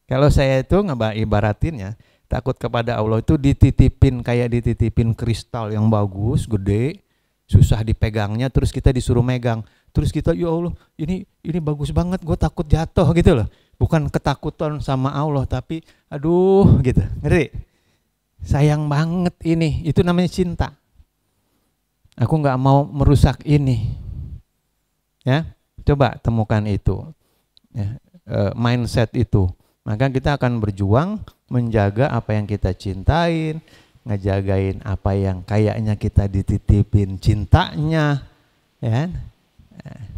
Kalau saya itu ibaratinnya, takut kepada Allah itu dititipin kayak dititipin kristal yang bagus, gede, susah dipegangnya, terus kita disuruh megang. Terus kita, ya Allah, ini bagus banget, gue takut jatuh gitu loh. Bukan ketakutan sama Allah, tapi aduh gitu, ngerti? Sayang banget ini, itu namanya cinta. Aku nggak mau merusak ini. Ya, coba temukan itu, ya, mindset itu. Maka kita akan berjuang menjaga apa yang kita cintain, ngejagain apa yang kayaknya kita dititipin cintanya, ya,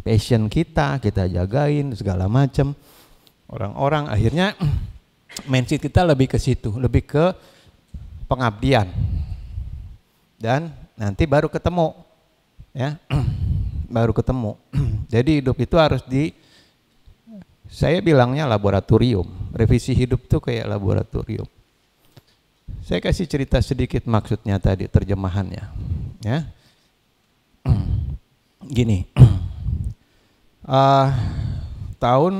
passion kita jagain segala macam. Orang-orang akhirnya mindset kita lebih ke situ, lebih ke pengabdian, dan nanti baru ketemu, ya, baru ketemu. Jadi hidup itu harus saya bilangnya laboratorium. Revisi hidup tuh kayak laboratorium. Saya kasih cerita sedikit maksudnya tadi, terjemahannya. Ya. Gini. Tahun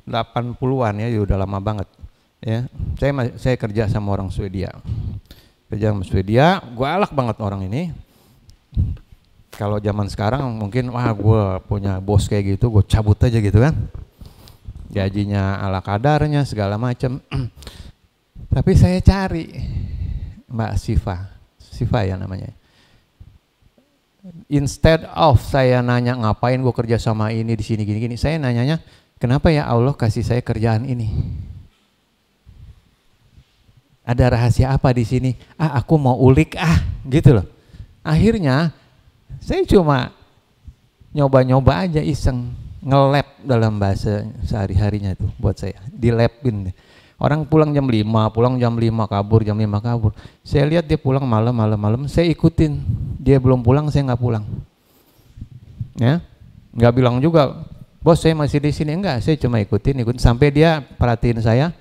80-an ya, udah lama banget. Ya. Saya kerja sama orang Swedia. Galak banget orang ini. Kalau zaman sekarang mungkin gue punya bos kayak gitu, gue cabut aja gitu kan. Gajinya ala kadarnya segala macam. Tapi saya cari Mbak Siva ya namanya. Instead of saya nanya ngapain gue kerja sama ini di sini gini-gini, saya nanyanya kenapa ya Allah kasih saya kerjaan ini? Ada rahasia apa di sini? Aku mau ulik gitu loh. Akhirnya saya cuma nyoba-nyoba aja iseng, nge-lab dalam bahasa sehari-harinya itu buat saya, di-labin. Orang pulang jam 5, kabur jam 5 kabur. Saya lihat dia pulang malam, saya ikutin. Dia belum pulang, saya nggak pulang. Ya, nggak bilang juga, bos saya masih di sini, enggak. Saya cuma ikutin sampai dia perhatiin saya.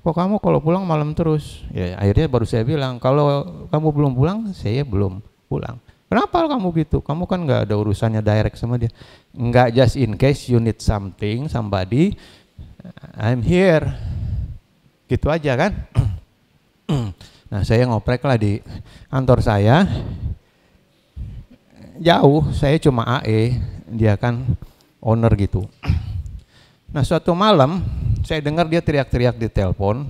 Kok kamu kalau pulang malam terus? Ya, akhirnya baru saya bilang, kalau kamu belum pulang, saya belum pulang. Kenapa kamu gitu? Kamu kan nggak ada urusannya direct sama dia. Enggak, just in case you need something, somebody, I'm here. Gitu aja kan. Nah, saya ngoprek lah di kantor saya. Jauh, saya cuma AE, dia kan owner gitu. Nah, suatu malam saya dengar dia teriak-teriak di telepon.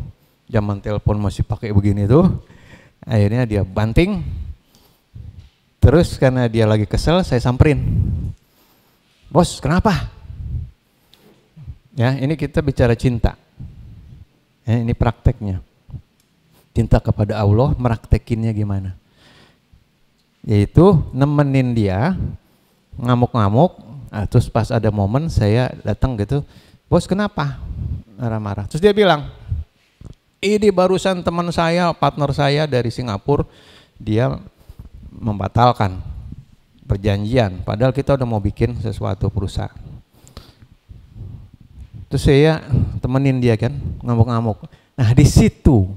Zaman telepon masih pakai begini tuh. Akhirnya dia banting. Terus karena dia lagi kesel, saya samperin. Bos, kenapa? Ya, ini kita bicara cinta. Ya, ini prakteknya. Cinta kepada Allah, meraktekinnya gimana? Yaitu nemenin dia ngamuk-ngamuk. Terus pas ada momen saya datang gitu, bos kenapa marah-marah? Terus dia bilang, ini barusan teman saya, partner saya dari Singapura, dia membatalkan perjanjian, padahal kita udah mau bikin sesuatu perusahaan. Terus saya temenin dia kan, ngamuk-ngamuk. Nah di situ,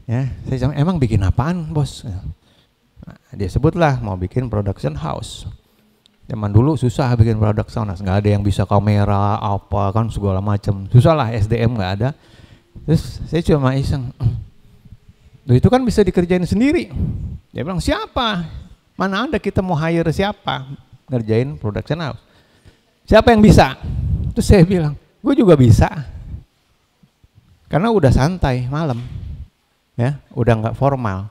ya saya bilang, emang bikin apaan bos? Nah, dia sebutlah mau bikin production house. Zaman dulu susah bikin production house, nggak ada yang bisa kamera apa kan segala macam, susah lah, SDM nggak ada. Terus saya cuma iseng, itu kan bisa dikerjain sendiri. Dia bilang siapa? Mana ada kita mau hire siapa ngerjain production house? Siapa yang bisa? Terus saya bilang, gue juga bisa. Karena udah santai malam, ya, udah nggak formal.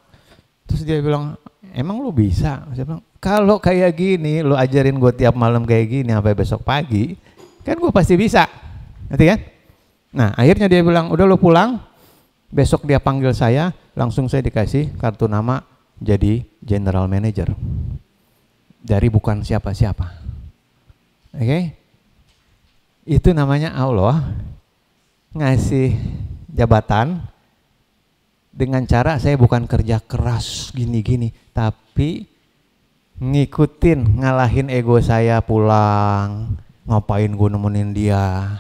Terus dia bilang, emang lu bisa? Saya bilang, kalau kayak gini, lu ajarin gue tiap malam kayak gini sampai besok pagi, kan gue pasti bisa, ngerti kan? Nah akhirnya dia bilang, udah lu pulang, besok dia panggil saya, langsung saya dikasih kartu nama jadi general manager. Dari bukan siapa-siapa. Oke? Itu namanya Allah ngasih jabatan dengan cara saya bukan kerja keras gini-gini, tapi ngikutin, ngalahin ego saya pulang, ngapain gue nemenin dia,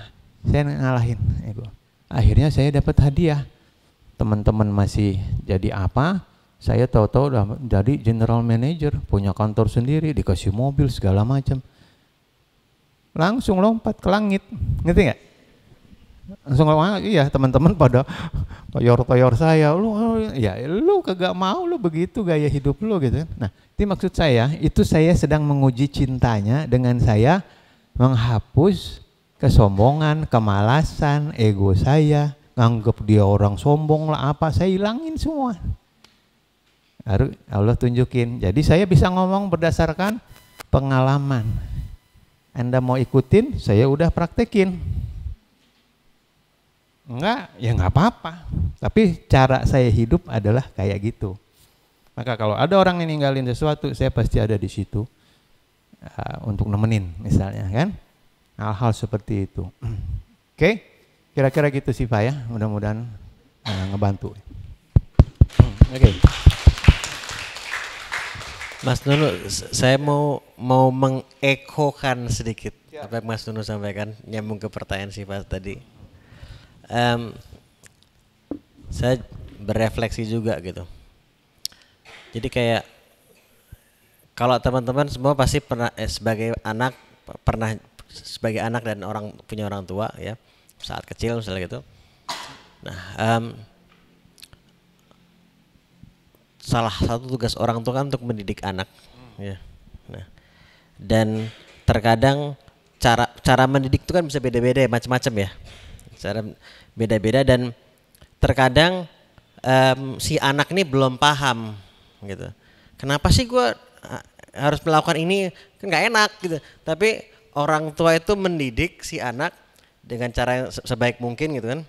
saya ngalahin ego. Akhirnya saya dapat hadiah, teman-teman masih jadi apa, saya tahu-tahu udah jadi general manager, punya kantor sendiri, dikasih mobil segala macam, langsung lompat ke langit, ngerti nggak? Langsung ngomong, iya teman-teman pada toyor-toyor saya, lu kagak mau, lu begitu gaya hidup lu gitu. Nah itu maksud saya, itu saya sedang menguji cintanya dengan saya menghapus kesombongan, kemalasan, ego saya, nganggep dia orang sombong lah apa, saya hilangin semua. Baru Allah tunjukin, jadi saya bisa ngomong berdasarkan pengalaman. Anda mau ikutin, saya udah praktekin. Enggak, ya enggak apa-apa. Tapi cara saya hidup adalah kayak gitu. Maka kalau ada orang yang ninggalin sesuatu, saya pasti ada di situ untuk nemenin misalnya kan. Hal-hal seperti itu. Oke, kira-kira gitu sih Pak ya. Mudah-mudahan ngebantu. Oke. Mas Nunu, saya mau mengekokan sedikit apa yang Mas Nunu sampaikan, nyambung ke pertanyaan si Pak tadi. Saya berefleksi juga gitu. Jadi kayak kalau teman-teman semua pasti pernah sebagai anak dan punya orang tua ya saat kecil misalnya gitu. Nah, salah satu tugas orang tua kan untuk mendidik anak, ya. Nah, dan terkadang cara mendidik itu kan bisa beda-beda ya, macam-macam ya. Cara beda-beda dan terkadang si anak ini belum paham gitu. Kenapa sih gue harus melakukan ini, kan nggak enak gitu. Tapi orang tua itu mendidik si anak dengan cara yang sebaik mungkin gitu kan.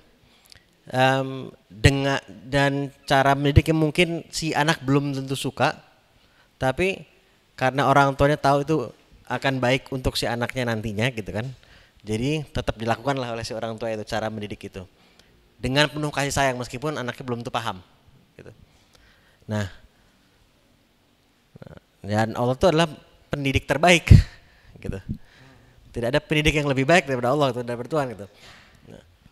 Dan cara mendidik yang mungkin si anak belum tentu suka, tapi karena orang tuanya tahu itu akan baik untuk si anaknya nantinya gitu kan. Jadi tetap dilakukan lah oleh si orang tua itu cara mendidik itu dengan penuh kasih sayang meskipun anaknya belum tentu paham gitu. Nah, dan Allah itu adalah pendidik terbaik gitu. Tidak ada pendidik yang lebih baik daripada Allah itu, daripada Tuhan gitu.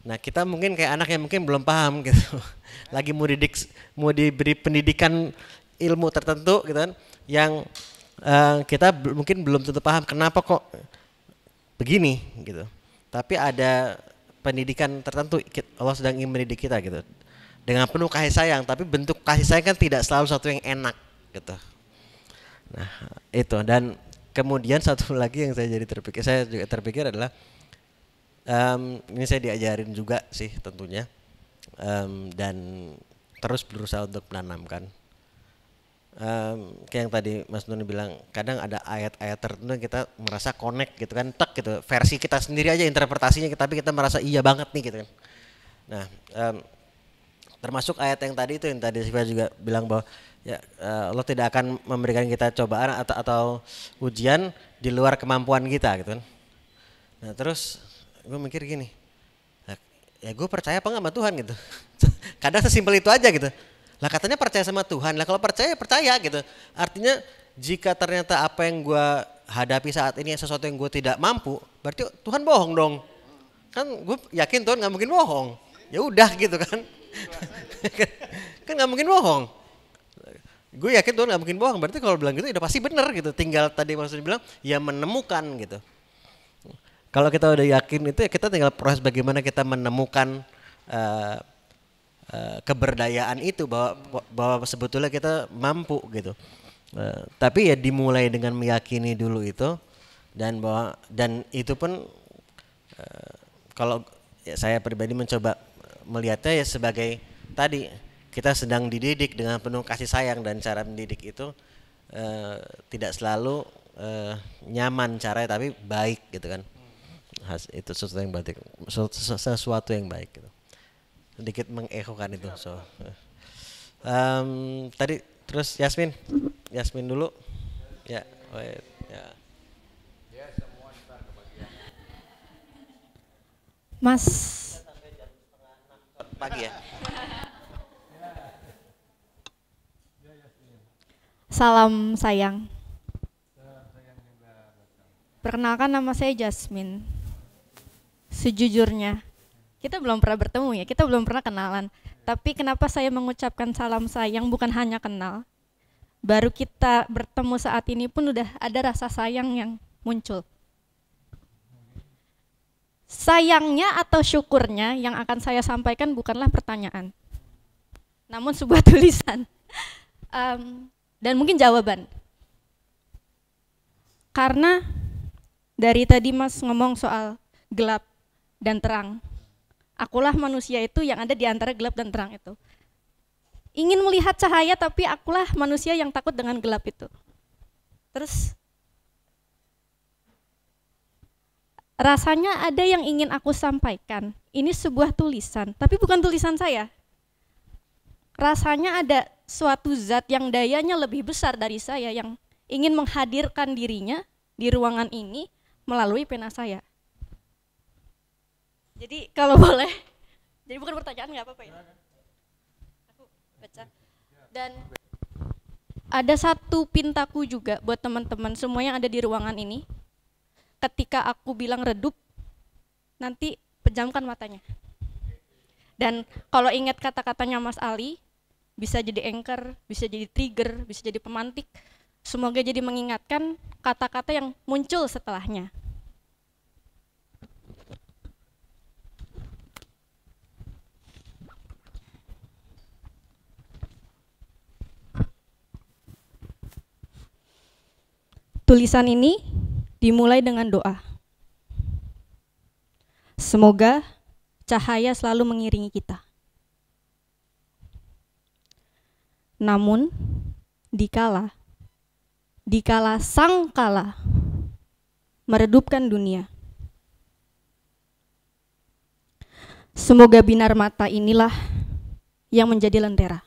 Nah kita mungkin kayak anak yang mungkin belum paham gitu, lagi mau diberi pendidikan ilmu tertentu gitu kan, yang kita mungkin belum tentu paham kenapa kok begini gitu. Tapi ada pendidikan tertentu, Allah sedang ingin mendidik kita gitu dengan penuh kasih sayang, tapi bentuk kasih sayang kan tidak selalu satu yang enak gitu. Nah itu, dan kemudian satu lagi yang saya juga terpikir adalah ini saya diajarin juga sih tentunya, dan terus berusaha untuk menanamkan. Kayak yang tadi Mas Nuni bilang, kadang ada ayat-ayat tertentu yang kita merasa connect gitu kan, tek gitu, versi kita sendiri aja interpretasinya, tapi kita merasa iya banget nih gitu kan. Nah Termasuk ayat yang tadi Siva juga bilang bahwa ya Allah tidak akan memberikan kita cobaan atau ujian di luar kemampuan kita gitu kan. Nah terus gue mikir gini, ya gue percaya apa enggak sama Tuhan gitu. Kadang sesimpel itu aja gitu. Lah katanya percaya sama Tuhan, lah kalau percaya percaya gitu. Artinya jika ternyata apa yang gue hadapi saat ini sesuatu yang gue tidak mampu, berarti Tuhan bohong dong. Kan gue yakin Tuhan nggak mungkin bohong. Ya udah gitu kan. Kan nggak mungkin bohong. Gue yakin Tuhan nggak mungkin bohong. Berarti kalau bilang gitu udah pasti benar gitu. Tinggal tadi maksudnya bilang ya menemukan gitu. Kalau kita udah yakin itu ya kita tinggal proses bagaimana kita menemukan keberdayaan itu bahwa sebetulnya kita mampu gitu. Tapi ya dimulai dengan meyakini dulu itu dan itu pun kalau ya saya pribadi mencoba melihatnya ya sebagai tadi kita sedang dididik dengan penuh kasih sayang dan cara mendidik itu tidak selalu nyaman caranya tapi baik gitu kan. Itu sesuatu yang baik, sesuatu yang baik gitu. Sedikit mengekokan itu. Tadi terus Yasmin dulu. Ya, wait, ya. Mas Pagi ya. Salam sayang. Perkenalkan nama saya Jasmine. Sejujurnya, kita belum pernah bertemu ya, kita belum pernah kenalan. Tapi kenapa saya mengucapkan salam sayang bukan hanya kenal. Baru kita bertemu saat ini pun udah ada rasa sayang yang muncul. Sayangnya atau syukurnya yang akan saya sampaikan bukanlah pertanyaan, namun sebuah tulisan dan mungkin jawaban. Karena dari tadi Mas ngomong soal gelap dan terang, akulah manusia itu yang ada di antara gelap dan terang itu. Ingin melihat cahaya tapi akulah manusia yang takut dengan gelap itu. Terus rasanya ada yang ingin aku sampaikan. Ini sebuah tulisan, tapi bukan tulisan saya. Rasanya ada suatu zat yang dayanya lebih besar dari saya yang ingin menghadirkan dirinya di ruangan ini melalui pena saya. Jadi kalau boleh, jadi bukan pertanyaan nggak apa-apa ya? Aku baca. Dan ada satu pintaku juga buat teman-teman semua yang ada di ruangan ini. Ketika aku bilang redup, nanti pejamkan matanya. Dan kalau ingat kata-katanya Mas Ali, bisa jadi anchor, bisa jadi trigger, bisa jadi pemantik. Semoga jadi mengingatkan kata-kata yang muncul setelahnya. Tulisan ini dimulai dengan doa. Semoga cahaya selalu mengiringi kita. Namun, dikala sangkala meredupkan dunia, semoga binar mata inilah yang menjadi lentera.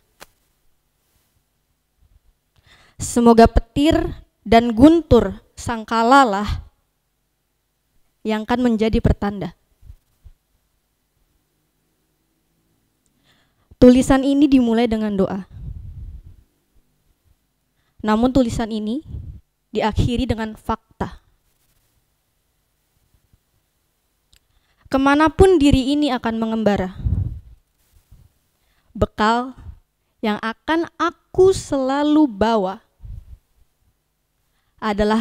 Semoga petir dan guntur sangkala lah yang akan menjadi pertanda. Tulisan ini dimulai dengan doa. Namun tulisan ini diakhiri dengan fakta. Kemanapun diri ini akan mengembara, bekal yang akan aku selalu bawa adalah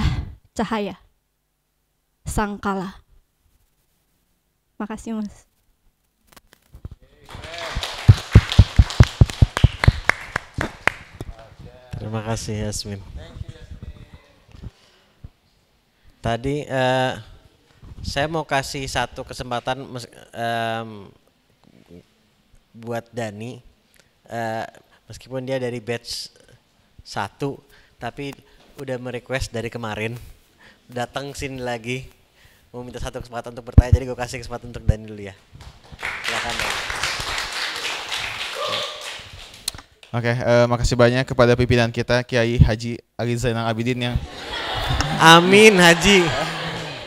cahaya, sangkala. Makasih Mas. Terima kasih Yasmin. Tadi saya mau kasih satu kesempatan buat Dani, meskipun dia dari batch 1 tapi udah merequest dari kemarin datang sini lagi mau minta satu kesempatan untuk bertanya, jadi gue kasih kesempatan untuk Dani dulu ya. Silakan Dani. Oke, makasih banyak kepada pimpinan kita Kiai Haji Ali Zainal Abidin yang Amin Haji.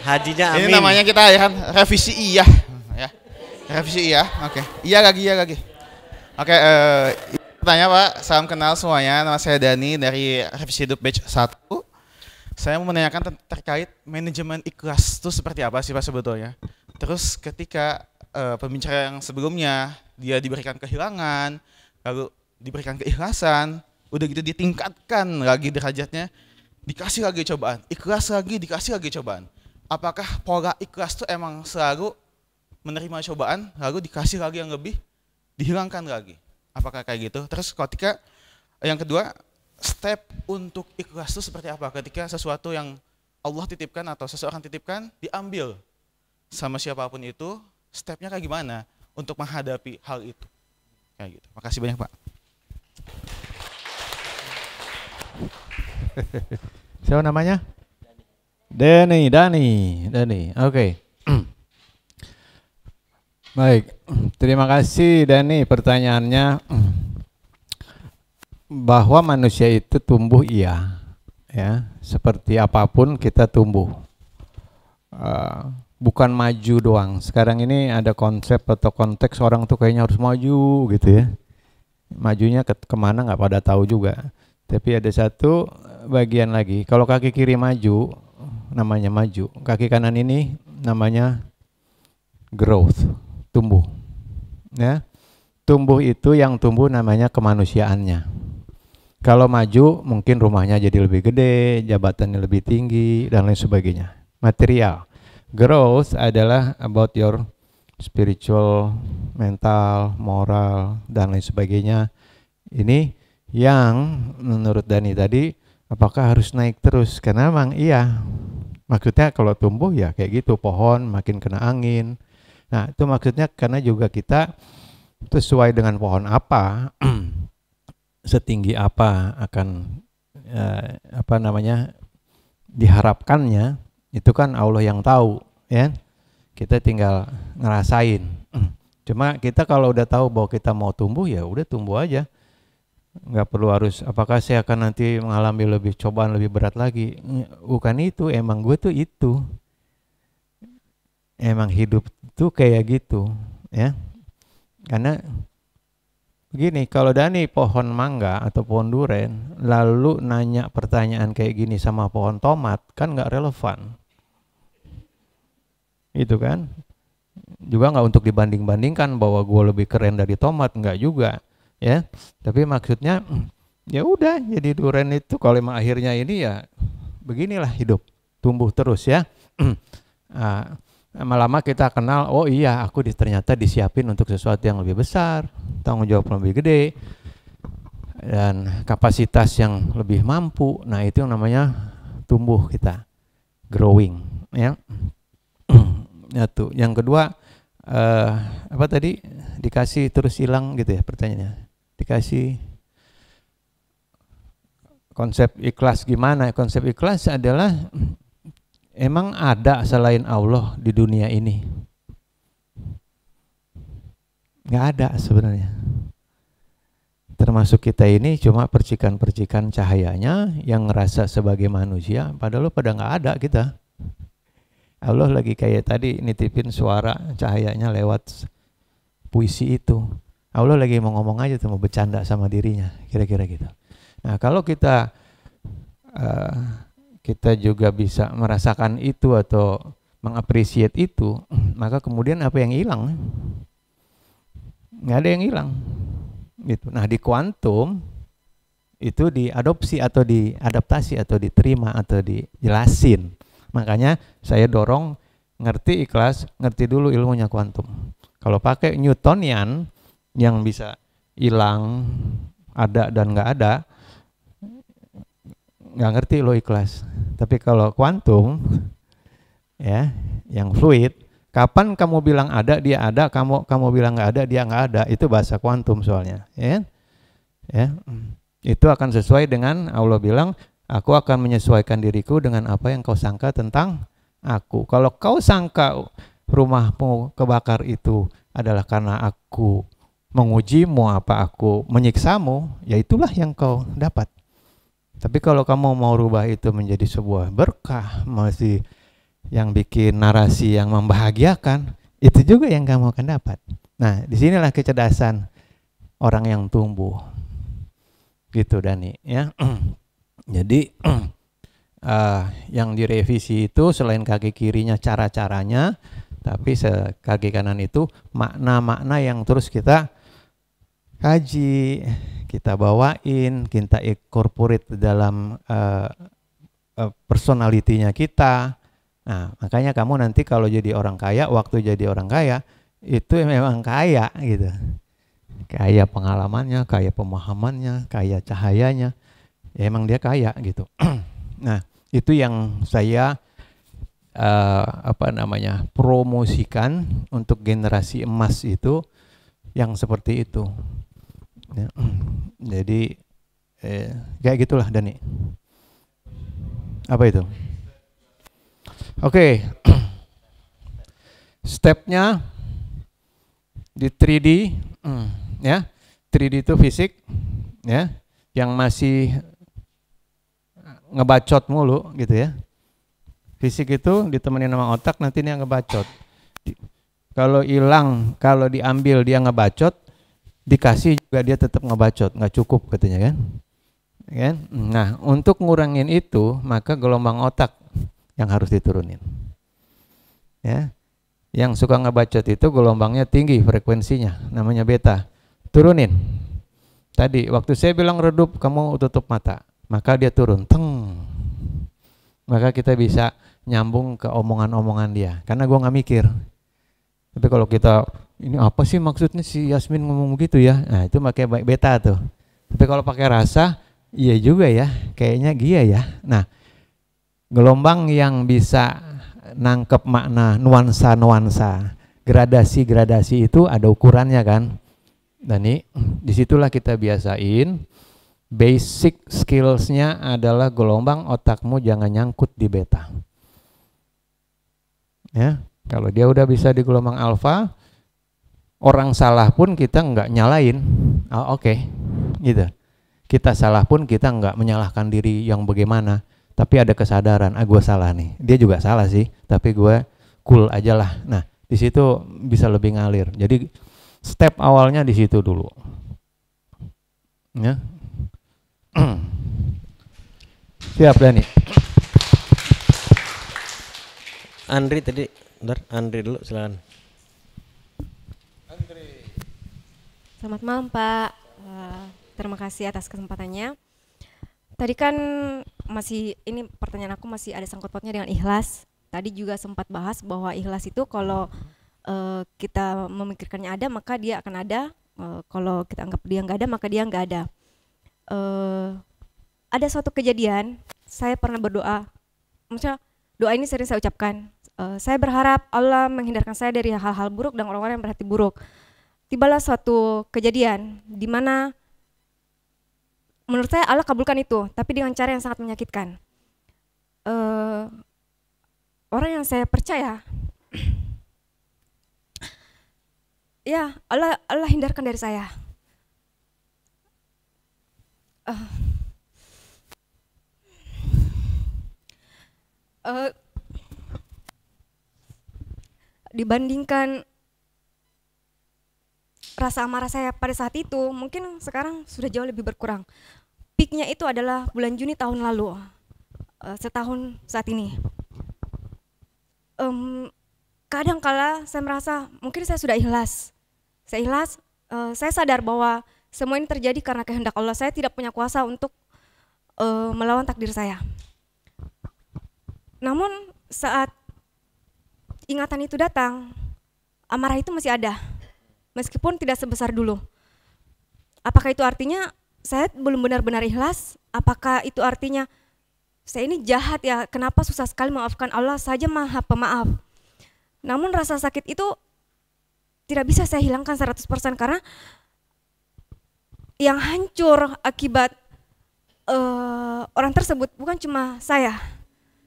Hajinya amin. ini namanya kita ya kan revisi iya ya. Revisi iya. Oke. Iya lagi. Oke, tanya Pak, salam kenal semuanya. Nama saya Dani dari Revisi Hidup Batch 1. Saya mau menanyakan terkait manajemen ikhlas itu seperti apa sih Pak sebetulnya? Terus ketika pembicara yang sebelumnya dia diberikan kehilangan, lalu diberikan keikhlasan, udah gitu ditingkatkan lagi derajatnya, dikasih lagi cobaan, ikhlas lagi, dikasih lagi cobaan. Apakah pola ikhlas itu emang selalu menerima cobaan, lalu dikasih lagi yang lebih, dihilangkan lagi? Apakah kayak gitu? Terus ketika yang kedua, step untuk ikhlas itu seperti apa? Ketika sesuatu yang Allah titipkan atau seseorang titipkan, diambil sama siapapun itu, stepnya kayak gimana untuk menghadapi hal itu? Kayak gitu. Makasih banyak Pak. Siapa namanya? Dani. Oke. Baik, terima kasih Dani pertanyaannya. Bahwa manusia itu tumbuh iya, ya seperti apapun kita tumbuh. Bukan maju doang. Sekarang ini ada konsep atau konteks orang tuh kayaknya harus maju gitu ya. Majunya kemana nggak pada tahu juga. Tapi ada satu bagian lagi. Kalau kaki kiri maju, namanya maju. Kaki kanan ini namanya growth, tumbuh. Ya, tumbuh itu yang tumbuh namanya kemanusiaannya. Kalau maju mungkin rumahnya jadi lebih gede, jabatannya lebih tinggi dan lain sebagainya. Material. Growth adalah about your spiritual, mental, moral dan lain sebagainya. Ini yang menurut Dani tadi, apakah harus naik terus? Karena memang iya. Maksudnya kalau tumbuh ya kayak gitu, pohon makin kena angin. Nah, itu maksudnya karena juga kita sesuai dengan pohon apa, setinggi apa akan diharapkannya, itu kan Allah yang tahu, ya. Kita tinggal ngerasain. Cuma kita kalau udah tahu bahwa kita mau tumbuh, ya udah tumbuh aja. Nggak perlu harus apakah saya akan nanti mengalami lebih cobaan lebih berat lagi. Bukan itu, emang gue tuh itu. Emang hidup tuh kayak gitu, ya. Karena begini, kalau Dani pohon mangga atau pohon duren, lalu nanya pertanyaan kayak gini sama pohon tomat, kan nggak relevan. Itu kan juga nggak untuk dibanding-bandingkan bahwa gue lebih keren dari tomat, nggak juga, ya. Tapi maksudnya ya udah, jadi duren itu kalau emang akhirnya ini ya beginilah hidup, tumbuh terus ya. Lama-lama kita kenal, oh iya aku ternyata disiapin untuk sesuatu yang lebih besar, tanggung jawab lebih gede dan kapasitas yang lebih mampu. Nah itu yang namanya tumbuh kita, growing, ya. Satu. Yang kedua, apa tadi, dikasih terus hilang gitu ya pertanyaannya. Dikasih konsep ikhlas gimana? Konsep ikhlas adalah emang ada selain Allah di dunia ini? Nggak ada sebenarnya. Termasuk kita ini cuma percikan-percikan cahayanya yang ngerasa sebagai manusia, padahal pada nggak ada kita. Allah lagi kayak tadi nitipin suara cahayanya lewat puisi itu. Allah lagi mau ngomong aja tuh, mau bercanda sama dirinya, kira-kira gitu. Nah kalau kita juga bisa merasakan itu atau mengapresiasi itu, maka kemudian apa yang hilang? Nggak ada yang hilang. Gitu. Nah di kuantum itu diadopsi atau diadaptasi atau diterima atau dijelasin. Makanya saya dorong ngerti ikhlas, ngerti dulu ilmunya kuantum. Kalau pakai Newtonian yang bisa hilang, ada dan nggak ada, nggak ngerti lo ikhlas. Tapi kalau kuantum, ya, yang fluid, kapan kamu bilang ada dia ada, kamu bilang nggak ada dia nggak ada, itu bahasa kuantum soalnya, ya. Itu akan sesuai dengan Allah bilang, aku akan menyesuaikan diriku dengan apa yang kau sangka tentang aku. Kalau kau sangka rumahmu kebakar itu adalah karena aku mengujimu, apa aku menyiksamu, ya itulah yang kau dapat. Tapi kalau kamu mau rubah itu menjadi sebuah berkah, masih yang bikin narasi yang membahagiakan, itu juga yang kamu akan dapat. Nah, disinilah kecerdasan orang yang tumbuh, gitu Dani, ya. Jadi yang direvisi itu selain kaki kirinya cara-caranya, tapi kaki kanan itu makna-makna yang terus kita kaji, kita bawain, kita incorporate dalam personalitinya kita. Nah, makanya kamu nanti kalau jadi orang kaya, waktu jadi orang kaya itu memang kaya gitu. Kaya pengalamannya, kaya pemahamannya, kaya cahayanya. Ya emang dia kaya gitu. Nah, itu yang saya promosikan untuk generasi emas itu yang seperti itu. Ya, jadi kayak gitulah Dani. Apa itu? Oke. Stepnya di 3D, ya. 3D itu fisik, ya, yang masih ngebacot mulu gitu ya. Fisik itu ditemenin sama otak, nanti dia ngebacot. Kalau hilang, kalau diambil dia ngebacot, dikasih juga dia tetap ngebacot, nggak cukup katanya kan. Nah, untuk ngurangin itu maka gelombang otak yang harus diturunin. Ya, yang suka ngebacot itu gelombangnya tinggi frekuensinya, namanya beta. Turunin. Tadi waktu saya bilang redup, kamu tutup mata, maka dia turun, teng. Maka kita bisa nyambung ke omongan-omongan dia, karena gua nggak mikir. Tapi kalau kita, ini apa sih maksudnya si Yasmin ngomong begitu ya? Nah, itu pakai beta tuh. Tapi kalau pakai rasa, iya juga ya, kayaknya dia ya. Nah, gelombang yang bisa nangkep makna nuansa-nuansa, gradasi-gradasi itu ada ukurannya kan. Dan disitulah kita biasain. Basic skillsnya adalah gelombang otakmu jangan nyangkut di beta. Ya, kalau dia udah bisa di gelombang alfa, orang salah pun kita nggak nyalain. Oke, gitu. Kita salah pun kita nggak menyalahkan diri yang bagaimana, tapi ada kesadaran, gue salah nih. Dia juga salah sih, tapi gue cool aja lah. Nah, di situ bisa lebih ngalir. Jadi step awalnya di situ dulu. Ya. Siap Dani. Andri tadi, bentar, Andri dulu silakan. Selamat malam Pak, terima kasih atas kesempatannya. Tadi kan ini pertanyaan aku masih ada sangkut pautnya dengan ikhlas. Tadi juga sempat bahas bahwa ikhlas itu kalau kita memikirkannya ada maka dia akan ada, kalau kita anggap dia nggak ada maka dia nggak ada. Ada suatu kejadian, saya pernah berdoa, maksudnya doa ini sering saya ucapkan, saya berharap Allah menghindarkan saya dari hal-hal buruk dan orang-orang yang berhati buruk. Tibalah suatu kejadian di mana menurut saya Allah kabulkan itu, tapi dengan cara yang sangat menyakitkan. Orang yang saya percaya, ya Allah hindarkan dari saya. Dibandingkan rasa amarah saya pada saat itu, mungkin sekarang sudah jauh lebih berkurang. Peaknya itu adalah bulan Juni tahun lalu, setahun saat ini. Kadang kala saya merasa mungkin saya sudah ikhlas. Saya ikhlas, saya sadar bahwa semua ini terjadi karena kehendak Allah. Saya tidak punya kuasa untuk melawan takdir saya. Namun saat ingatan itu datang, amarah itu masih ada, meskipun tidak sebesar dulu. Apakah itu artinya saya belum benar-benar ikhlas? Apakah itu artinya saya ini jahat ya, kenapa susah sekali memaafkan? Allah saja Maha Pemaaf. Namun rasa sakit itu tidak bisa saya hilangkan 100% karena yang hancur akibat orang tersebut bukan cuma saya,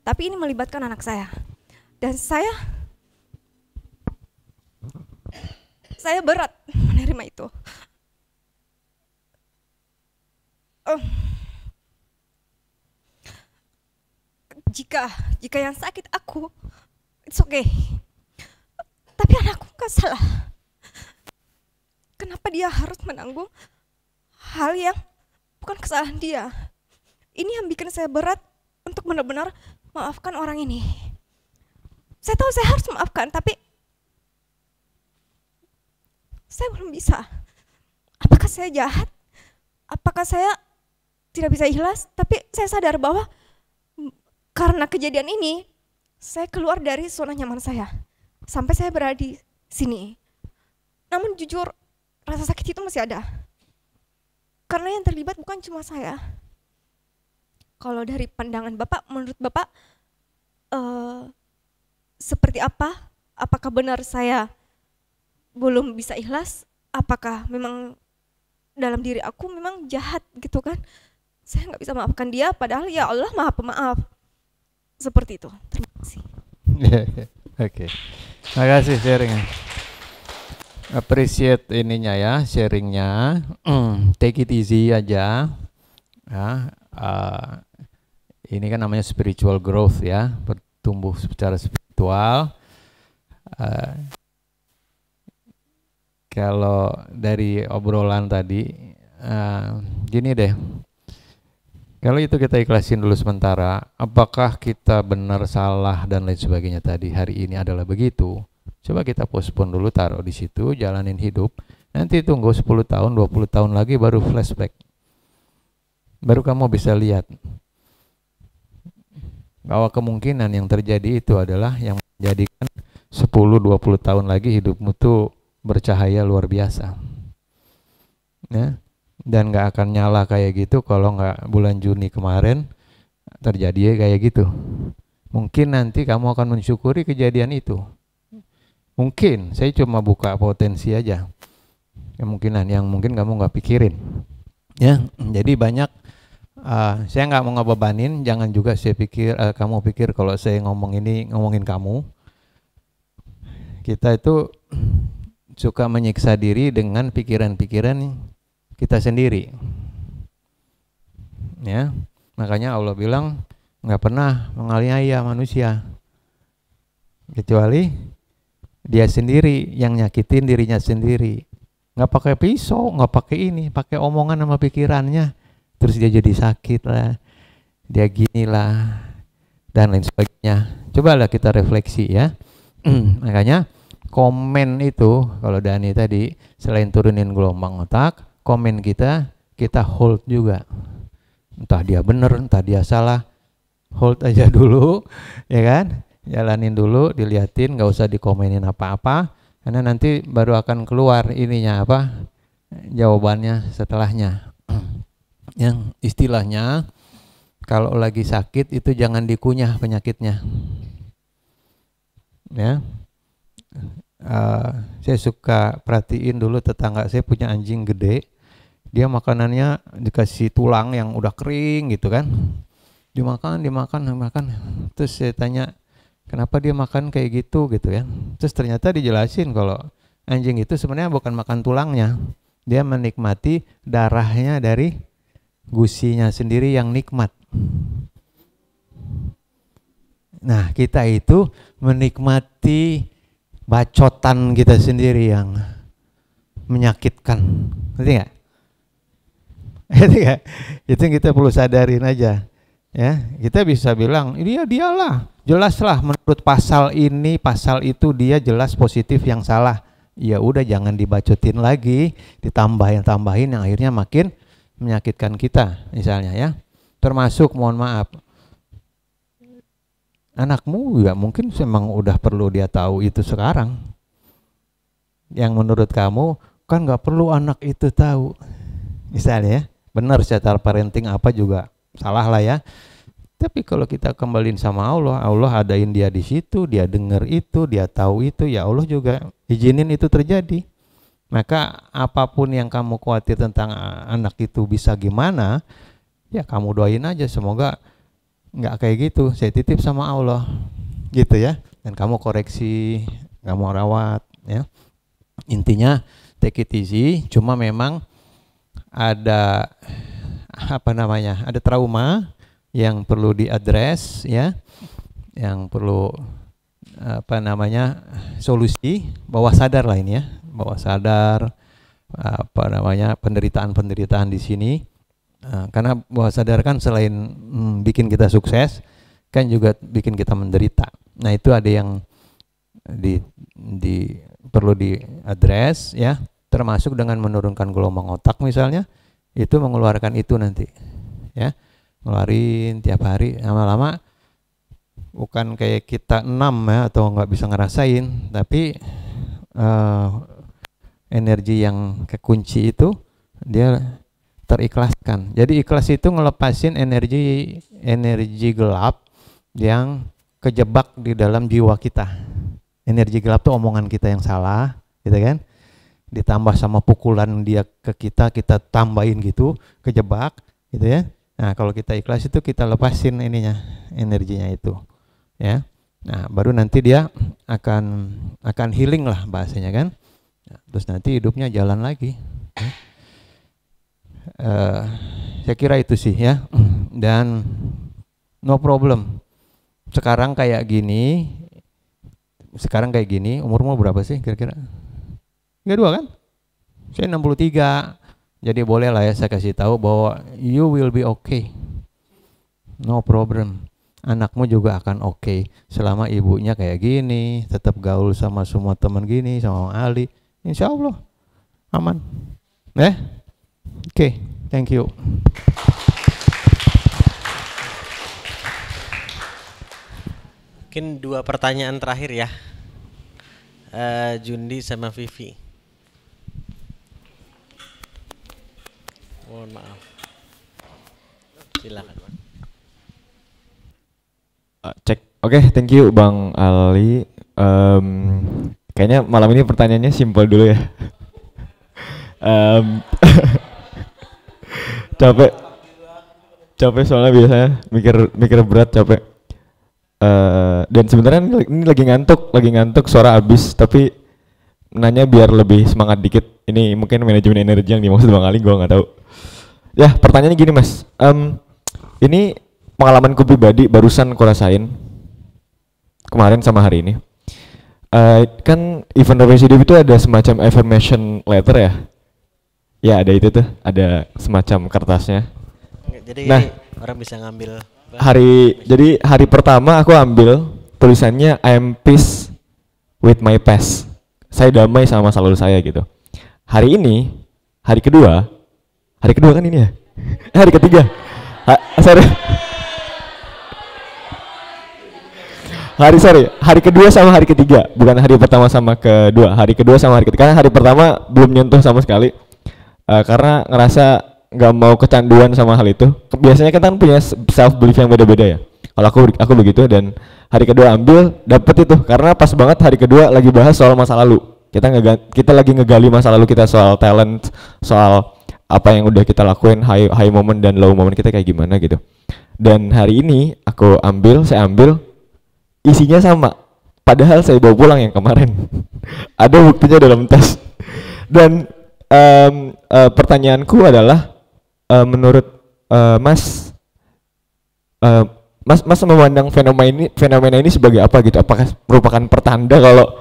tapi ini melibatkan anak saya. Dan saya saya berat menerima itu. Jika yang sakit aku, it's okay. Tapi anakku gak salah. Kenapa dia harus menanggung hal yang bukan kesalahan dia? Ini yang bikin saya berat untuk benar-benar maafkan orang ini. Saya tahu saya harus maafkan, tapi saya belum bisa. Apakah saya jahat? Apakah saya tidak bisa ikhlas? Tapi saya sadar bahwa karena kejadian ini, saya keluar dari zona nyaman saya. Sampai saya berada di sini. Namun jujur, rasa sakit itu masih ada. Karena yang terlibat bukan cuma saya. Kalau dari pandangan Bapak, menurut Bapak, seperti apa? Apakah benar saya belum bisa ikhlas? Apakah memang dalam diri aku memang jahat gitu kan? Saya nggak bisa maafkan dia, padahal ya Allah Maha Pemaaf. Seperti itu. Terima kasih. Oke. Terima kasih sharingnya. Appreciate ininya ya, sharingnya. Take it easy aja. Ya, ini kan namanya spiritual growth ya, bertumbuh secara spiritual. Kalau dari obrolan tadi, gini deh. Kalau itu kita ikhlasin dulu sementara, apakah kita benar, salah, dan lain sebagainya tadi hari ini adalah begitu. Coba kita postpone dulu, taruh di situ, jalanin hidup. Nanti tunggu 10 tahun, 20 tahun lagi baru flashback. Baru kamu bisa lihat bahwa kemungkinan yang terjadi itu adalah yang menjadikan 10-20 tahun lagi hidupmu tuh bercahaya luar biasa. Ya. Dan gak akan nyala kayak gitu kalau gak bulan Juni kemarin terjadi kayak gitu. Mungkin nanti kamu akan mensyukuri kejadian itu. Mungkin, saya cuma buka potensi aja kemungkinan yang mungkin kamu gak pikirin. Ya, jadi banyak. Saya nggak mau ngebebanin, jangan juga kamu pikir kalau saya ngomong ini ngomongin kamu. Kita itu suka menyiksa diri dengan pikiran-pikiran kita sendiri. Ya, makanya Allah bilang nggak pernah menganiaya manusia kecuali dia sendiri yang nyakitin dirinya sendiri. Nggak pakai pisau, nggak pakai ini, pakai omongan sama pikirannya. Terus dia jadi sakit lah, dia gini lah, dan lain sebagainya. Cobalah kita refleksi ya. Makanya komen itu, kalau Dani tadi, selain turunin gelombang otak, komen kita hold juga. Entah dia benar, entah dia salah, hold aja dulu, ya kan? Jalanin dulu, diliatin, gak usah dikomenin apa-apa, karena nanti baru akan keluar ininya apa, jawabannya setelahnya. Yang istilahnya kalau lagi sakit itu jangan dikunyah penyakitnya. Ya, saya suka perhatiin dulu tetangga saya punya anjing gede, dia makanannya dikasih tulang yang udah kering gitu kan, dimakan, terus saya tanya kenapa dia makan kayak gitu ya, terus ternyata dijelasin kalau anjing itu sebenarnya bukan makan tulangnya, dia menikmati darahnya dari gusinya sendiri yang nikmat. Nah, kita itu menikmati bacotan kita sendiri yang menyakitkan. Ngerti nggak? Itu yang kita perlu sadarin aja. Ya, kita bisa bilang, dialah, jelaslah menurut pasal ini, pasal itu dia jelas positif yang salah. Ya udah jangan dibacotin lagi, ditambahin yang akhirnya makin menyakitkan kita misalnya ya. Termasuk mohon maaf, anakmu ya mungkin memang udah perlu dia tahu itu sekarang. Yang menurut kamu kan nggak perlu anak itu tahu. Misalnya ya, benar secara parenting apa juga salah lah ya. Tapi kalau kita kembaliin sama Allah, Allah adain dia di situ, dia dengar itu, dia tahu itu, ya Allah juga izinin itu terjadi. Maka apapun yang kamu khawatir tentang anak itu bisa gimana, ya kamu doain aja semoga nggak kayak gitu. Saya titip sama Allah, gitu ya. Dan kamu koreksi, kamu rawat, ya. Intinya take it easy, cuma memang ada ada trauma yang perlu diadres ya, yang perlu solusi, bawah sadar lah ini ya, bawah sadar penderitaan di sini. Karena bawah sadar kan selain bikin kita sukses, kan juga bikin kita menderita. Nah itu ada yang perlu diadres ya, termasuk dengan menurunkan gelombang otak misalnya, itu mengeluarkan itu nanti ya, ngeluarin tiap hari. Lama-lama bukan kayak kita 6 ya, atau nggak bisa ngerasain, tapi energi yang kekunci itu dia terikhlaskan. Jadi ikhlas itu ngelepasin energi gelap yang kejebak di dalam jiwa kita. Energi gelap tuh omongan kita yang salah, gitu kan? Ditambah sama pukulan dia ke kita, kita tambahin gitu, kejebak, gitu ya. Nah, kalau kita ikhlas itu kita lepasin energinya itu, ya. Nah, baru nanti dia akan healing lah bahasanya kan. Terus nanti hidupnya jalan lagi. Saya kira itu sih ya. Dan no problem. Sekarang kayak gini, umurmu berapa sih kira-kira? 32 kan? Saya 63. Jadi boleh lah ya saya kasih tahu bahwa you will be okay. No problem. Anakmu juga akan okay selama ibunya kayak gini, tetap gaul sama semua teman gini, sama Ali. Insya Allah aman. Oke, thank you. Mungkin 2 pertanyaan terakhir ya, Jundi sama Vivi. Mohon maaf. Silakan. Cek. Oke, thank you Bang Ali. Kayaknya malam ini pertanyaannya simpel dulu ya. Capek soalnya biasanya mikir berat, capek. Dan sebenarnya ini lagi ngantuk suara habis, tapi nanya biar lebih semangat dikit. Ini mungkin manajemen energi yang dimaksud Bang Ali, gue nggak tahu. Ya, pertanyaannya gini Mas, ini pengalamanku pribadi barusan ku rasain kemarin sama hari ini. Kan event residiv itu ada semacam affirmation letter ya? Ya ada itu tuh, ada semacam kertasnya. Jadi nah, orang bisa ngambil. Jadi hari pertama aku ambil tulisannya I am peace with my past. Saya damai sama masa lalu saya gitu. Hari ini, hari kedua kan ini ya? Hari ketiga. Hari kedua sama hari ketiga, bukan hari pertama sama kedua. Hari kedua sama hari ketiga. Karena hari pertama belum nyentuh sama sekali, karena ngerasa nggak mau kecanduan sama hal itu. Biasanya kita kan punya self belief yang beda-beda ya. Kalau aku begitu, dan hari kedua ambil dapet itu karena pas banget hari kedua lagi bahas soal masa lalu. Kita lagi ngegali masa lalu kita, soal talent, soal apa yang udah kita lakuin, high moment dan low moment kita kayak gimana gitu. Dan hari ini saya ambil isinya sama, padahal saya bawa pulang yang kemarin. Ada buktinya dalam tas. Dan pertanyaanku adalah, menurut Mas memandang fenomena ini sebagai apa gitu? Apakah merupakan pertanda kalau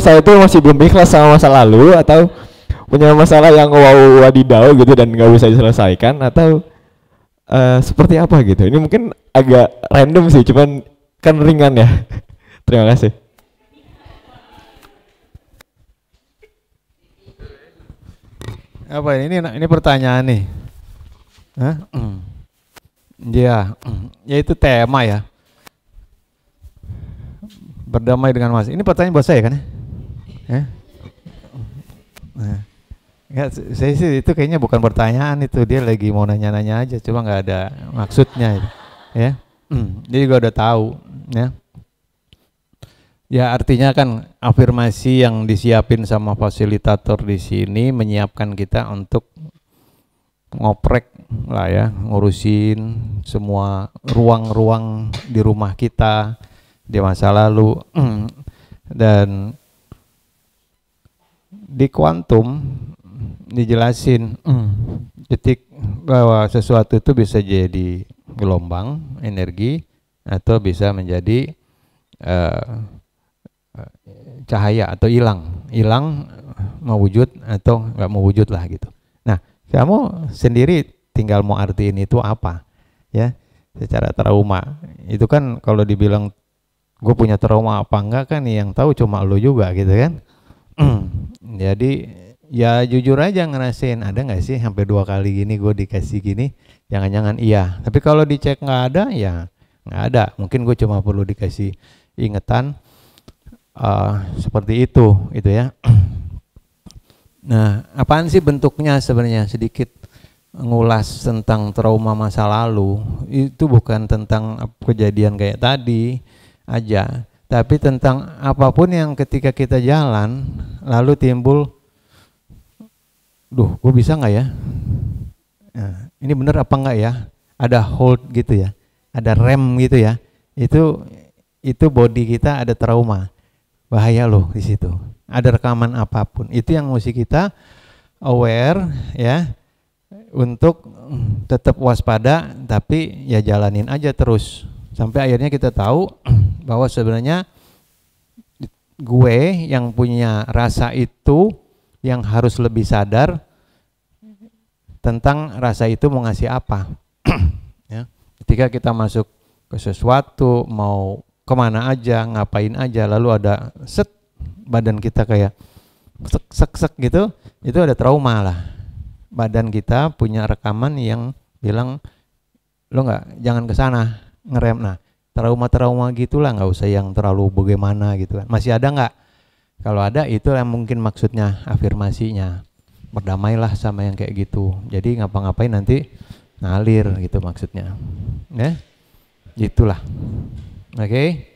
saya tuh masih belum ikhlas sama masa lalu, atau punya masalah yang wadidaw gitu dan nggak bisa diselesaikan, atau seperti apa gitu? Ini mungkin agak random sih, cuman kan ringan ya. Terima kasih. Apa ini pertanyaan nih? Ya itu tema ya. Berdamai dengan masa. Ini pertanyaan buat saya kan ya? Ya, saya sih itu kayaknya bukan pertanyaan, itu dia lagi mau nanya-nanya aja, cuma nggak ada maksudnya itu, ya. Dia juga udah tahu, ya. Ya artinya kan afirmasi yang disiapin sama fasilitator di sini menyiapkan kita untuk ngoprek lah ya, ngurusin semua ruang-ruang di rumah kita di masa lalu. Dan di kuantum dijelasin titik bahwa sesuatu itu bisa jadi gelombang energi atau bisa menjadi cahaya atau hilang mau wujud atau nggak mau wujud lah gitu. Nah, kamu sendiri tinggal mau artiin itu apa ya secara trauma. Itu kan kalau dibilang gue punya trauma apa enggak kan yang tahu cuma lo juga gitu kan. Jadi ya jujur aja ngerasain ada nggak sih sampai 2 kali gini gue dikasih gini, jangan-jangan iya, tapi kalau dicek nggak ada ya nggak ada, mungkin gue cuma perlu dikasih ingetan seperti itu ya. Nah, apaan sih bentuknya sebenarnya? Sedikit ngulas tentang trauma masa lalu, itu bukan tentang kejadian kayak tadi aja, tapi tentang apapun yang ketika kita jalan lalu timbul, duh gue bisa nggak ya, nah, ini bener apa enggak ya, ada hold gitu ya, ada rem gitu ya, itu body kita ada trauma, bahaya loh di situ, ada rekaman apapun, itu yang mesti kita aware ya, untuk tetap waspada, tapi ya jalanin aja terus sampai akhirnya kita tahu bahwa sebenarnya gue yang punya rasa itu yang harus lebih sadar tentang rasa itu mau ngasih apa. Ya. Ketika kita masuk ke sesuatu, mau kemana aja, ngapain aja, lalu ada set badan kita kayak sek gitu, itu ada trauma lah. Badan kita punya rekaman yang bilang lo jangan ke sana, ngerem. Nah, trauma gitulah, nggak usah yang terlalu bagaimana gitu kan. Masih ada nggak? Kalau ada itu yang mungkin maksudnya afirmasinya, berdamailah sama yang kayak gitu. Jadi ngapa-ngapain nanti ngalir gitu maksudnya. Ya, gitulah. Oke.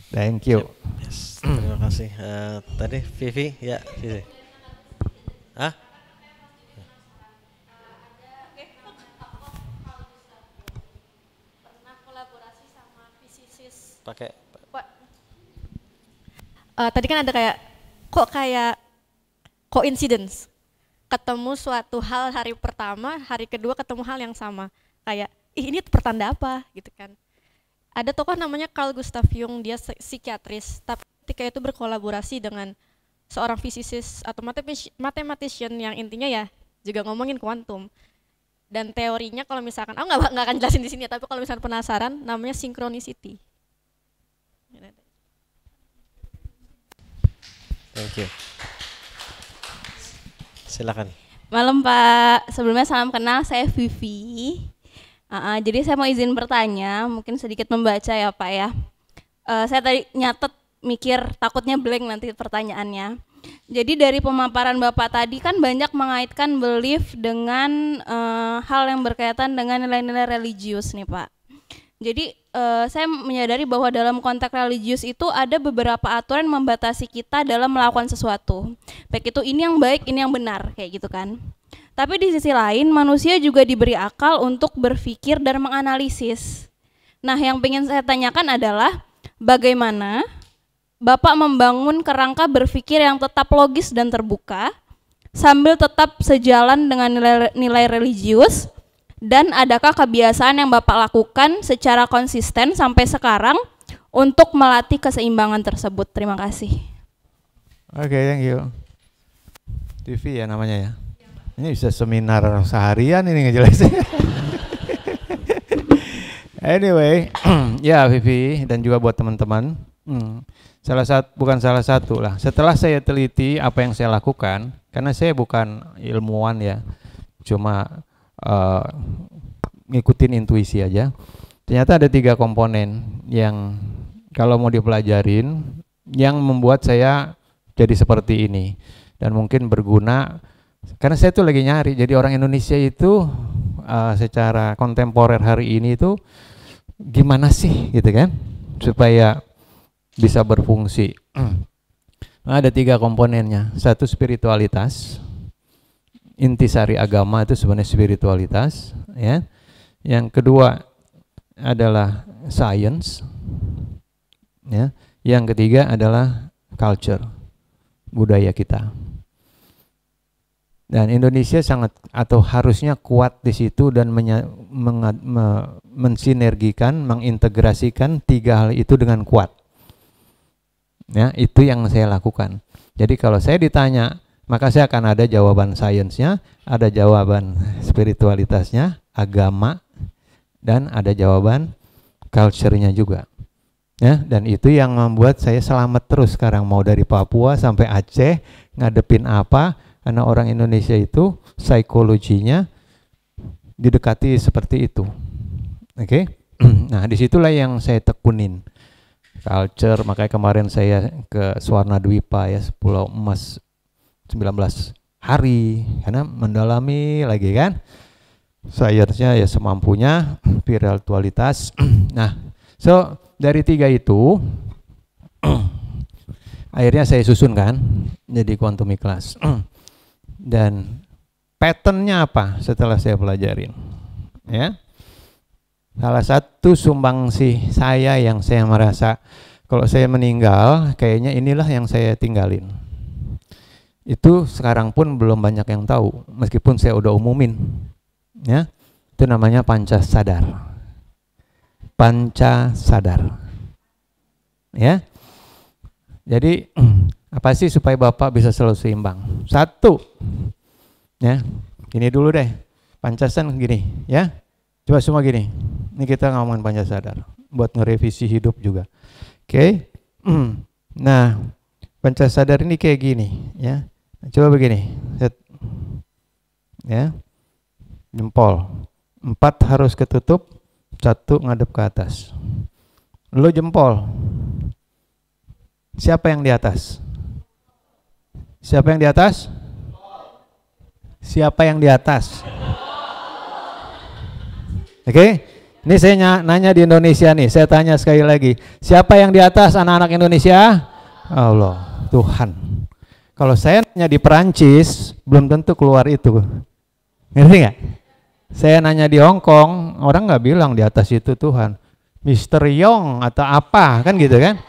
Thank you. Yes, terima kasih. Tadi Vivi ya, Vivi. Ah? Pernah kolaborasi sama fisikis. Pakai. Tadi kan ada kayak coincidence. Ketemu suatu hal hari pertama, hari kedua ketemu hal yang sama. Kayak, ini pertanda apa gitu kan. Ada tokoh namanya Carl Gustav Jung, dia psikiatris, tapi ketika itu berkolaborasi dengan seorang fisikis atau mathematician yang intinya ya juga ngomongin kuantum. Dan teorinya kalau misalkan, aku nggak akan jelasin di sini ya, tapi kalau misalkan penasaran, namanya synchronicity. Thank you. Silakan. Malam Pak, sebelumnya salam kenal, saya Vivi. Jadi saya mau izin bertanya, mungkin sedikit membaca ya Pak ya. Saya tadi nyatet mikir takutnya blank nanti pertanyaannya. Jadi dari pemaparan Bapak tadi kan banyak mengaitkan belief dengan hal yang berkaitan dengan nilai-nilai religius nih Pak. Jadi saya menyadari bahwa dalam konteks religius itu ada beberapa aturan membatasi kita dalam melakukan sesuatu. Baik itu ini yang baik, ini yang benar, kayak gitu kan. Tapi di sisi lain manusia juga diberi akal untuk berpikir dan menganalisis. Nah yang ingin saya tanyakan adalah bagaimana Bapak membangun kerangka berpikir yang tetap logis dan terbuka sambil tetap sejalan dengan nilai religius. Dan adakah kebiasaan yang Bapak lakukan secara konsisten sampai sekarang untuk melatih keseimbangan tersebut? Terima kasih. Oke, thank you. TV ya namanya ya. Ini bisa seminar seharian ini ngejelasin. Anyway, ya Vivi dan juga buat teman-teman. Bukan salah satu lah. Setelah saya teliti apa yang saya lakukan, karena saya bukan ilmuwan ya, cuma ngikutin intuisi aja. Ternyata ada 3 komponen yang kalau mau dipelajarin yang membuat saya jadi seperti ini dan mungkin berguna karena saya tuh lagi nyari. Jadi orang Indonesia itu secara kontemporer hari ini itu gimana sih gitu kan supaya bisa berfungsi. Ada 3 komponennya. 1 spiritualitas. Intisari agama itu sebenarnya spiritualitas ya. Yang kedua adalah science ya. Yang ketiga adalah culture, budaya kita. Dan Indonesia sangat atau harusnya kuat di situ dan mensinergikan, mengintegrasikan tiga hal itu dengan kuat. Ya, itu yang saya lakukan. Jadi kalau saya ditanya, maka saya akan ada jawaban sainsnya, ada jawaban spiritualitasnya, agama, dan ada jawaban culture-nya juga. Ya, dan itu yang membuat saya selamat terus sekarang, mau dari Papua sampai Aceh, ngadepin apa, karena orang Indonesia itu psikologinya didekati seperti itu. Oke? Nah, disitulah yang saya tekunin. Culture, makanya kemarin saya ke Swarna Dwipa ya, Pulau Emas 19 hari, karena mendalami lagi kan. Sainsnya ya semampunya, spiritualitas. Nah, so dari tiga itu akhirnya saya susun kan jadi Quantum Ikhlas. Dan patternnya apa setelah saya pelajarin? Ya, salah satu sumbangsi saya yang saya merasa kalau saya meninggal kayaknya inilah yang saya tinggalin. Itu sekarang pun belum banyak yang tahu meskipun saya udah umumin. Ya, itu namanya panca sadar. Panca sadar. Ya. Jadi apa sih supaya Bapak bisa selalu seimbang? Satu, ya, gini dulu deh, Pancasan gini, ya, coba semua gini. Ini kita ngomongin panca sadar, buat ngerevisi hidup juga. Oke, nah, panca sadar ini kayak gini, ya. Coba begini, set, ya, jempol, 4 harus ketutup, 1 ngadep ke atas. Lu jempol. Siapa yang di atas? Siapa yang di atas? Siapa yang di atas? Oke, ini saya nanya di Indonesia nih, saya tanya sekali lagi. Siapa yang di atas anak-anak Indonesia? Allah, Tuhan. Kalau saya nanya di Perancis, belum tentu keluar itu. Ngerti nggak? Saya nanya di Hong Kong, orang nggak bilang di atas itu Tuhan. Mr. Yong atau apa, kan gitu kan?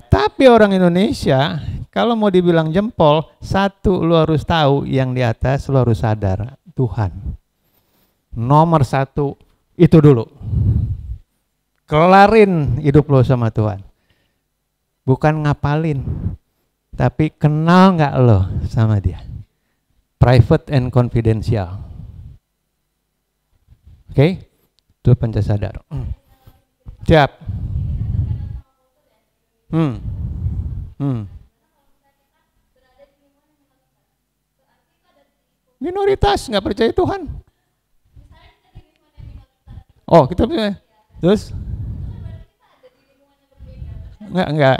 Tapi orang Indonesia, kalau mau dibilang jempol, 1 lu harus tahu yang di atas, lu harus sadar Tuhan. Nomor 1 itu dulu. Kelarin hidup lu sama Tuhan. Bukan ngapalin, tapi kenal nggak lo sama dia. Private and confidential. Oke? Itu panca sadar. Siap. Minoritas nggak percaya Tuhan. Oh, kita percaya. Terus? Enggak.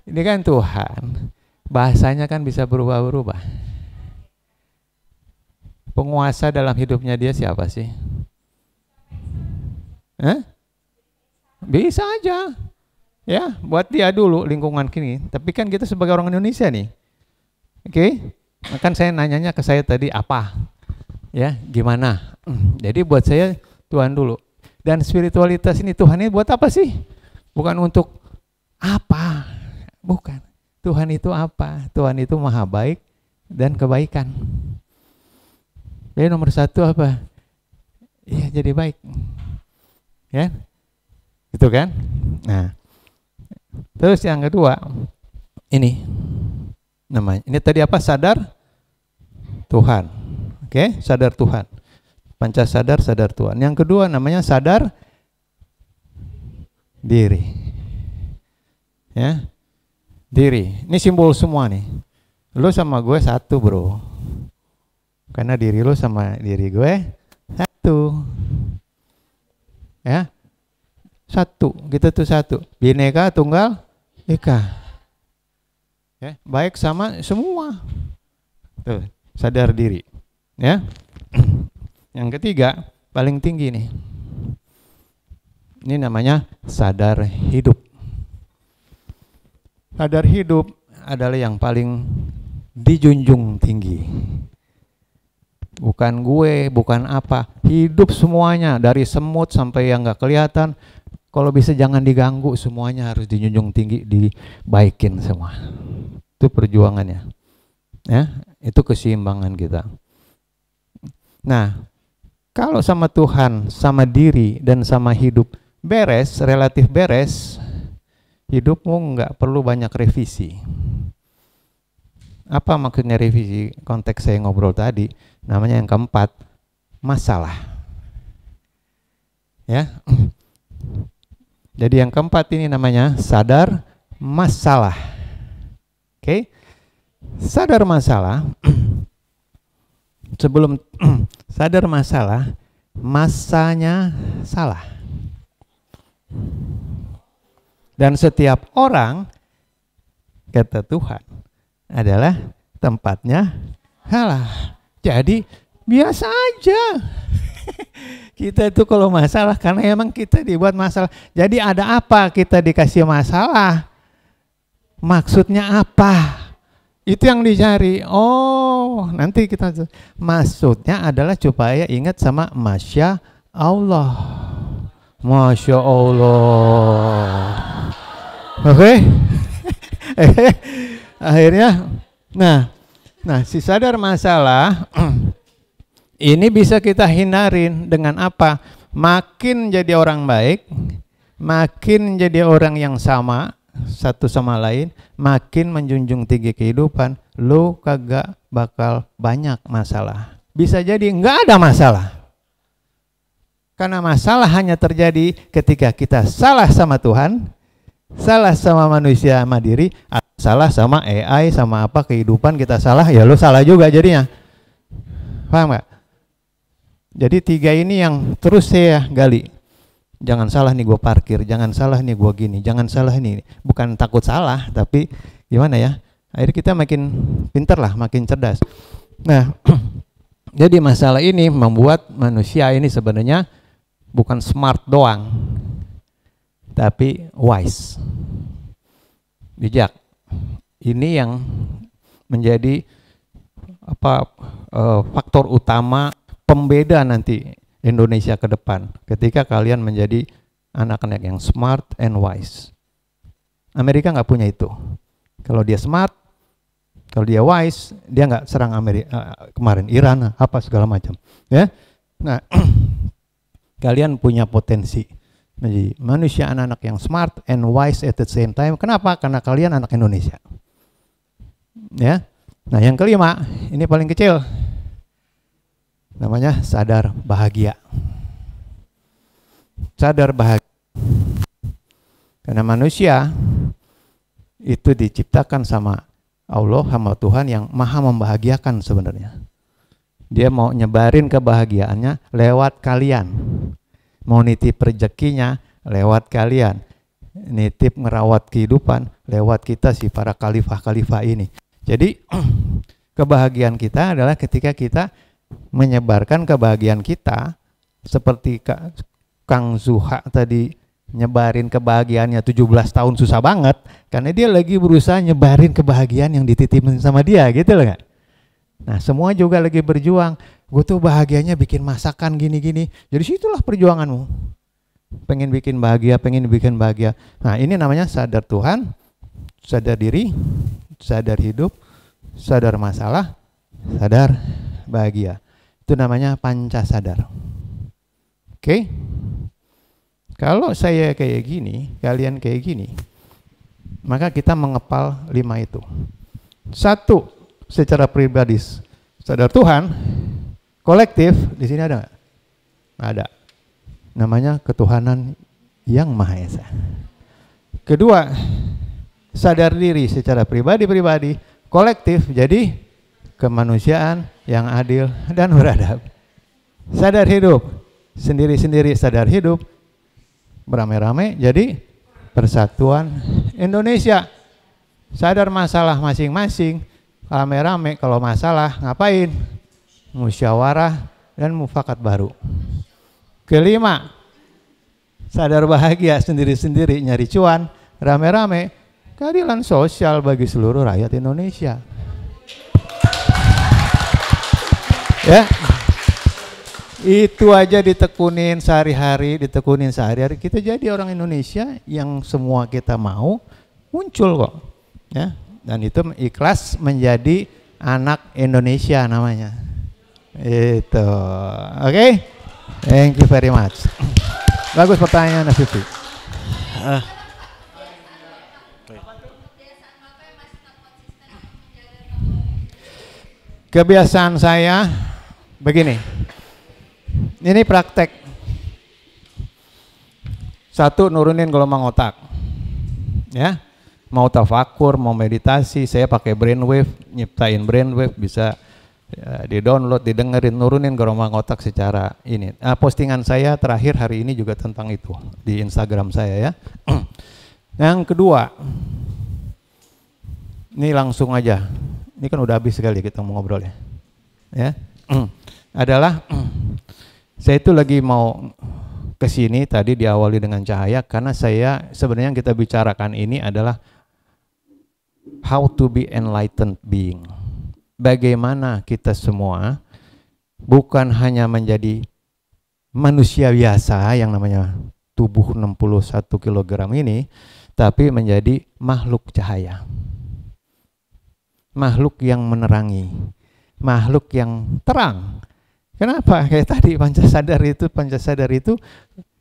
Ini kan Tuhan. Bahasanya kan bisa berubah-ubah. Penguasa dalam hidupnya dia siapa sih? Bisa aja. Ya, buat dia dulu lingkungan kini. Tapi kan kita sebagai orang Indonesia nih. Oke? Kan saya nanyanya ke saya tadi apa? Ya, gimana? Jadi buat saya Tuhan dulu. Dan spiritualitas ini Tuhan ini buat apa sih? Bukan untuk apa? Bukan. Tuhan itu apa? Tuhan itu maha baik dan kebaikan. Jadi nomor 1 apa? Iya, jadi baik. Ya? Gitu kan? Nah, terus yang kedua, ini namanya. Ini tadi apa? Sadar Tuhan. Oke, sadar Tuhan. Panca sadar, sadar Tuhan. Yang kedua namanya sadar diri. Ya. Diri. Ini simbol semua nih. Lu sama gue satu, bro. Karena diri lu sama diri gue satu. Ya. Satu, kita tuh satu. Bineka Tunggal Ika. Ya, baik sama semua. Tuh, sadar diri. Ya. Yang ketiga, paling tinggi nih. Ini namanya sadar hidup. Sadar hidup adalah yang paling dijunjung tinggi. Bukan gue, bukan apa. Hidup semuanya, dari semut sampai yang gak kelihatan, Kalau bisa jangan diganggu, semuanya harus dijunjung tinggi, dibaikin semua. Itu perjuangannya. Ya, itu keseimbangan kita. Nah, kalau sama Tuhan, sama diri dan sama hidup beres, relatif beres, hidupmu nggak perlu banyak revisi. Apa maksudnya revisi? Konteks saya ngobrol tadi, namanya yang keempat, masalah. Ya. Jadi yang keempat ini namanya sadar masalah. Oke? Sadar masalah. Sebelum sadar masalah, masanya salah. Dan setiap orang, kata Tuhan, adalah tempatnya salah. Jadi biasa aja. Kita itu kalau masalah, karena emang kita dibuat masalah. Jadi ada apa kita dikasih masalah? Maksudnya apa? Itu yang dicari. Oh, nanti kita maksudnya adalah supaya ingat sama Masya Allah. Masya Allah. Oke. Akhirnya, nah si sadar masalah ini bisa kita hindarin dengan apa? Makin jadi orang baik, makin jadi orang yang sama satu sama lain, makin menjunjung tinggi kehidupan, lu kagak bakal banyak masalah. Bisa jadi nggak ada masalah. Karena masalah hanya terjadi ketika kita salah sama Tuhan, salah sama manusia sama diri, salah sama AI, sama apa kehidupan kita salah, ya lu salah juga jadinya. Paham nggak? Jadi tiga ini yang terus saya gali. Jangan salah nih gue parkir, jangan salah nih gue gini, jangan salah nih. Bukan takut salah, tapi gimana ya? Akhirnya kita makin pintar lah, makin cerdas. Nah, jadi masalah ini membuat manusia ini sebenarnya bukan smart doang, tapi wise, bijak. Ini yang menjadi faktor utama pembeda nanti Indonesia ke depan ketika kalian menjadi anak-anak yang smart and wise. Amerika nggak punya itu. Kalau dia smart, kalau dia wise, dia nggak serang Amerika kemarin, Iran, apa segala macam. Ya, nah kalian punya potensi menjadi manusia anak-anak yang smart and wise at the same time. Kenapa? Karena kalian anak Indonesia. Ya, nah yang kelima ini paling kecil. Namanya sadar bahagia. Sadar bahagia. Karena manusia itu diciptakan sama Allah, sama Tuhan yang maha membahagiakan sebenarnya. Dia mau nyebarin kebahagiaannya lewat kalian. Mau nitip rezekinya lewat kalian. Nitip ngerawat kehidupan lewat kita si para khalifah-khalifah ini. Jadi kebahagiaan kita adalah ketika kita menyebarkan kebahagiaan kita, seperti Kang Zuha tadi nyebarin kebahagiaannya 17 tahun susah banget karena dia lagi berusaha nyebarin kebahagiaan yang dititipin sama dia, gitu loh gak? Nah semua juga lagi berjuang, gue tuh bahagianya bikin masakan gini-gini, jadi situlah perjuanganmu, pengen bikin bahagia, pengen bikin bahagia. Nah ini namanya sadar Tuhan, sadar diri, sadar hidup, sadar masalah, sadar bahagia. Itu namanya panca sadar. Oke? Kalau saya kayak gini, kalian kayak gini, maka kita mengepal 5 itu. 1, secara pribadi sadar Tuhan. Kolektif di sini ada nggak? Ada. Namanya ketuhanan yang Maha Esa. Kedua, sadar diri secara pribadi-pribadi, kolektif jadi kemanusiaan yang adil dan beradab. Sadar hidup, sendiri-sendiri sadar hidup, beramai-ramai jadi persatuan Indonesia. Sadar masalah masing-masing, rame-rame. Kalau masalah ngapain? Musyawarah dan mufakat baru. Kelima, sadar bahagia, sendiri-sendiri nyari cuan, rame-rame, keadilan sosial bagi seluruh rakyat Indonesia. Ya, Itu aja ditekunin sehari-hari, kita jadi orang Indonesia yang semua kita mau muncul kok. Ya, dan itu ikhlas menjadi anak Indonesia namanya. Itu. Oke? Thank you very much. Bagus pertanyaan Vivi. Kebiasaan saya begini. Ini praktek. Satu, nurunin gelombang otak. Ya. Mau tafakur, mau meditasi, saya pakai brainwave, nyiptain brainwave, bisa ya, di-download, didengerin, nurunin gelombang otak secara ini. Postingan saya terakhir hari ini juga tentang itu di Instagram saya ya. Yang kedua, ini langsung aja. Ini kan udah habis sekali kita mau ngobrol ya. Ya. Adalah saya itu lagi mau ke sini tadi diawali dengan cahaya karena saya sebenarnya yang kita bicarakan ini adalah how to be enlightened being. Bagaimana kita semua bukan hanya menjadi manusia biasa yang namanya tubuh 61 kg ini, tapi menjadi makhluk cahaya. Makhluk yang menerangi, makhluk yang terang. Kenapa? Kayak tadi Pancasadar itu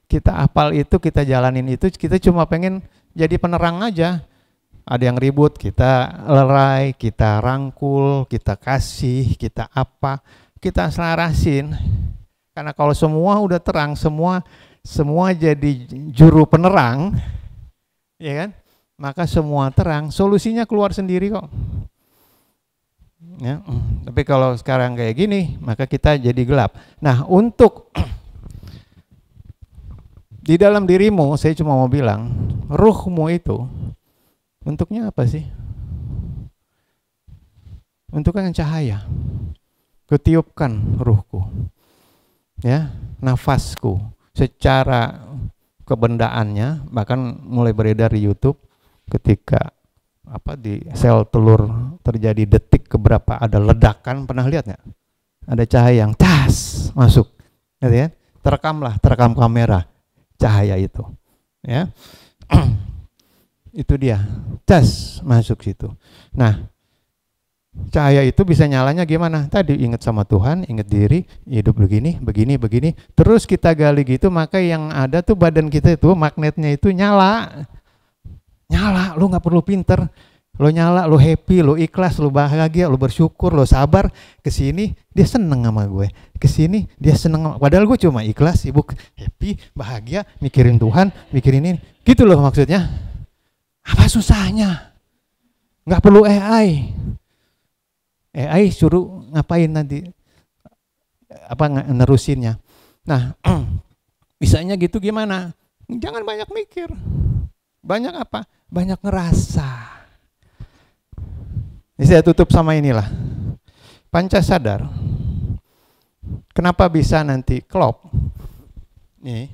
kita apal itu, kita jalanin itu, kita cuma pengen jadi penerang aja. Ada yang ribut, kita lerai, kita rangkul, kita kasih, kita apa, kita selarasin. Karena kalau semua udah terang, semua jadi juru penerang, ya kan? Maka semua terang, solusinya keluar sendiri kok. Ya, tapi kalau sekarang kayak gini, maka kita jadi gelap. Nah, untuk di dalam dirimu, saya cuma mau bilang, ruhmu itu bentuknya apa sih? Bentuknya cahaya. Ketiupkan ruhku, ya, nafasku, secara kebendaannya, bahkan mulai beredar di YouTube ketika di sel telur terjadi detik keberapa ada ledakan, pernah lihat nggak? Ada cahaya yang tas masuk, gitu ya? Terekam kamera cahaya itu, ya. Itu dia, tas masuk situ. Nah, cahaya itu bisa nyalanya gimana? Tadi ingat sama Tuhan, ingat diri, hidup begini, terus kita gali gitu, maka yang ada tuh badan kita itu magnetnya itu nyala, lu nggak perlu pinter, lu nyala, lu happy, lu ikhlas, lu bahagia, lu bersyukur, lu sabar. Kesini dia seneng sama gue, kesini dia seneng, padahal gue cuma ikhlas, sibuk, happy, bahagia, mikirin Tuhan, mikirin ini, gitu loh maksudnya. Apa susahnya? Nggak perlu AI suruh ngapain nanti, nerusinnya. Nah, bisanya gitu gimana? Jangan banyak mikir. Banyak apa? Banyak ngerasa. Ini saya tutup sama inilah. Pancasadar. Kenapa bisa nanti klop? Ini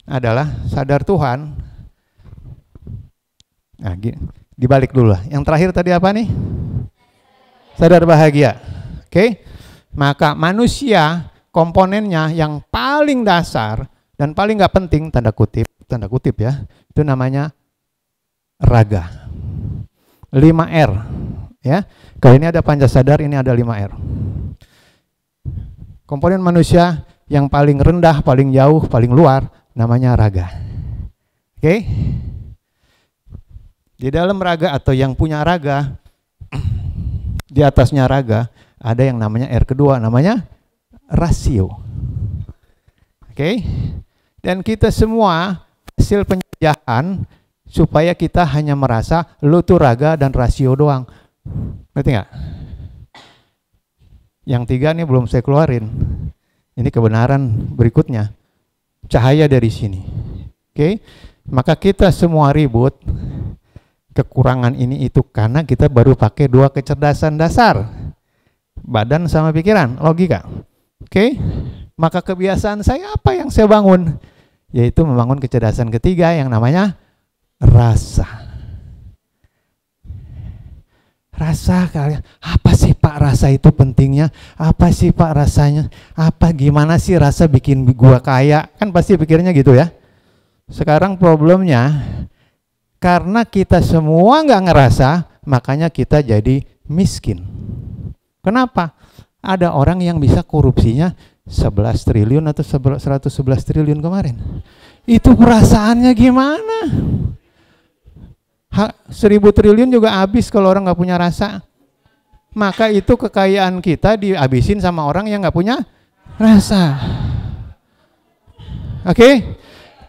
adalah sadar Tuhan. Nah, dibalik dulu lah. Yang terakhir tadi apa nih? Sadar bahagia. Oke? Maka manusia komponennya yang paling dasar dan paling nggak penting, tanda kutip ya, itu namanya raga. 5R ya. Kalau ini ada Pancasadar, ini ada 5R. Komponen manusia yang paling rendah, paling jauh, paling luar namanya raga. Oke? Di dalam raga atau yang punya raga, di atasnya raga ada yang namanya R kedua, namanya rasio. Oke? Dan kita semua hasil penjajahan supaya kita hanya merasa lu tuh raga dan rasio doang. Ngerti nggak? Yang tiga nih belum saya keluarin. Ini kebenaran berikutnya. Cahaya dari sini. Oke? Maka kita semua ribut kekurangan ini itu karena kita baru pakai 2 kecerdasan dasar. Badan sama pikiran, logika. Oke? Maka kebiasaan saya apa yang saya bangun? Yaitu membangun kecerdasan ketiga yang namanya rasa. Rasa kalian, apa sih Pak rasa itu pentingnya? Apa sih Pak rasanya? Apa gimana sih rasa bikin gua kaya? Kan pasti pikirnya gitu ya. Sekarang problemnya karena kita semua nggak ngerasa, makanya kita jadi miskin. Kenapa? Ada orang yang bisa korupsinya 11 triliun atau 111 triliun kemarin. Itu perasaannya gimana? 1000 triliun juga habis kalau orang nggak punya rasa. Maka itu kekayaan kita dihabisin sama orang yang nggak punya rasa. Oke?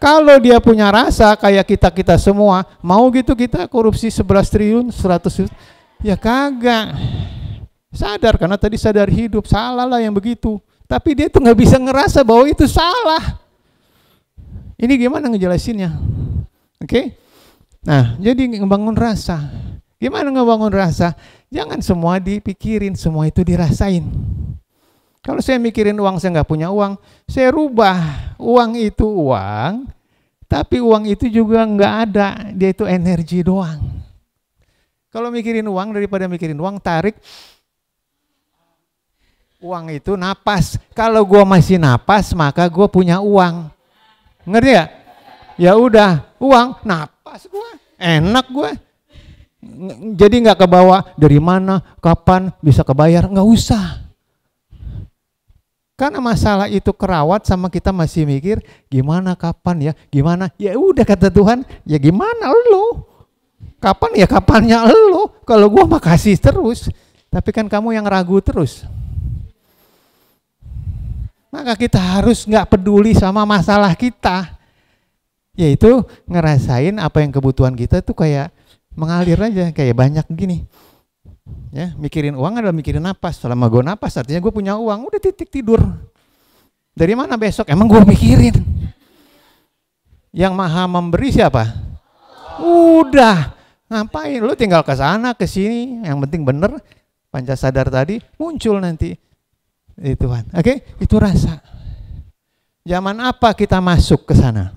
Kalau dia punya rasa kayak kita semua, mau gitu kita korupsi 11 triliun, 100 ya kagak. Sadar karena tadi sadar hidup, salah lah yang begitu. Tapi dia tuh nggak bisa ngerasa bahwa itu salah. Ini gimana ngejelasinnya? Oke? Nah, jadi ngebangun rasa. Gimana ngebangun rasa? Jangan semua dipikirin, semua itu dirasain. Kalau saya mikirin uang, saya nggak punya uang, saya rubah uang itu uang, tapi uang itu juga nggak ada, dia itu energi doang. Kalau mikirin uang, daripada mikirin uang, tarik uang itu napas. Kalau gua masih napas, maka gua punya uang. Ngerti ya? Ya udah, uang, napas gua, enak gua. Jadi nggak kebawa dari mana, kapan bisa kebayar, nggak usah. Karena masalah itu kerawat sama kita masih mikir gimana, kapan ya, gimana. Ya udah kata Tuhan, ya gimana lo? Kapan ya kapannya lo? Kalau gua mah kasih terus, tapi kan kamu yang ragu terus. Maka kita harus nggak peduli sama masalah kita, yaitu ngerasain apa yang kebutuhan kita tuh kayak mengalir aja, kayak banyak gini. Ya, mikirin uang adalah mikirin napas. Selama gue napas artinya gue punya uang, udah titik tidur. Dari mana besok? Emang gue mikirin. Yang maha memberi siapa? Udah, ngapain? Lu tinggal ke sana, ke sini, yang penting bener. Pancasadar tadi muncul nanti. Tuhan. Oke, itu rasa. Zaman apa kita masuk ke sana?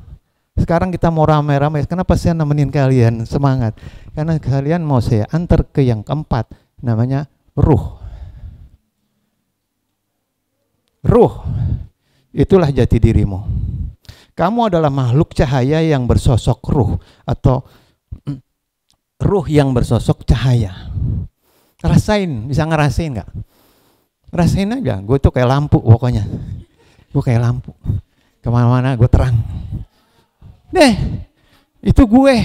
Sekarang kita mau rame-rame. Kenapa saya nemenin kalian semangat? Karena kalian mau saya antar ke yang keempat, namanya ruh. Ruh, itulah jati dirimu. Kamu adalah makhluk cahaya yang bersosok ruh, atau ruh yang bersosok cahaya. Rasain, bisa ngerasain nggak? Rasain aja, gue tuh kayak lampu pokoknya. Gue kayak lampu, kemana-mana gue terang. Deh, itu gue.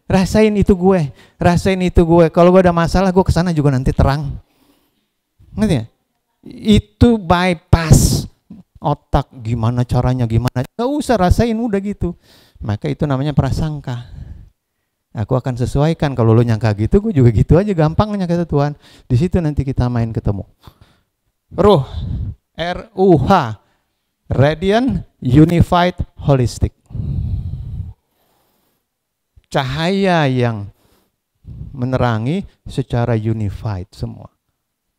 Rasain itu gue, rasain itu gue. Kalau gue ada masalah, gue kesana juga nanti terang. Ngerti ya? Itu bypass otak, gimana caranya, gimana. Gak usah rasain, udah gitu. Maka itu namanya prasangka. Aku akan sesuaikan, kalau lo nyangka gitu, gue juga gitu aja, gampangnya kata Tuhan. Di situ nanti kita main ketemu. Ruh, R-U-H, Radiant Unified Holistic. Cahaya yang menerangi secara unified semua.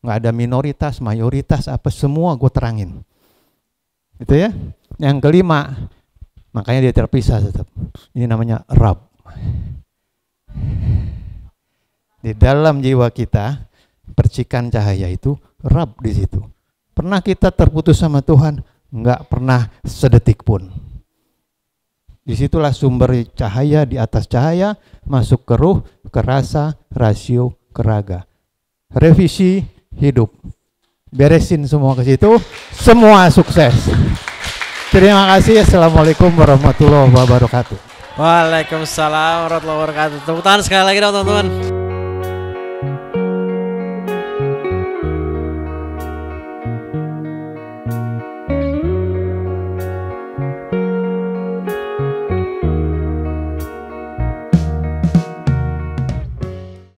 Nggak ada minoritas, mayoritas, apa semua gue terangin. Gitu ya. Yang kelima, makanya dia terpisah tetap. Ini namanya Rab. Di dalam jiwa kita, percikan cahaya itu Rab di situ. Pernah kita terputus sama Tuhan? Nggak pernah sedetik pun. Disitulah sumber cahaya, di atas cahaya, masuk ke ruh, ke rasa, rasio, ke raga. Revisi hidup. Beresin semua ke situ, semua sukses. Terima kasih. Assalamualaikum warahmatullahi wabarakatuh. Waalaikumsalam warahmatullahi wabarakatuh. Tepuk tangan sekali lagi dong teman-teman.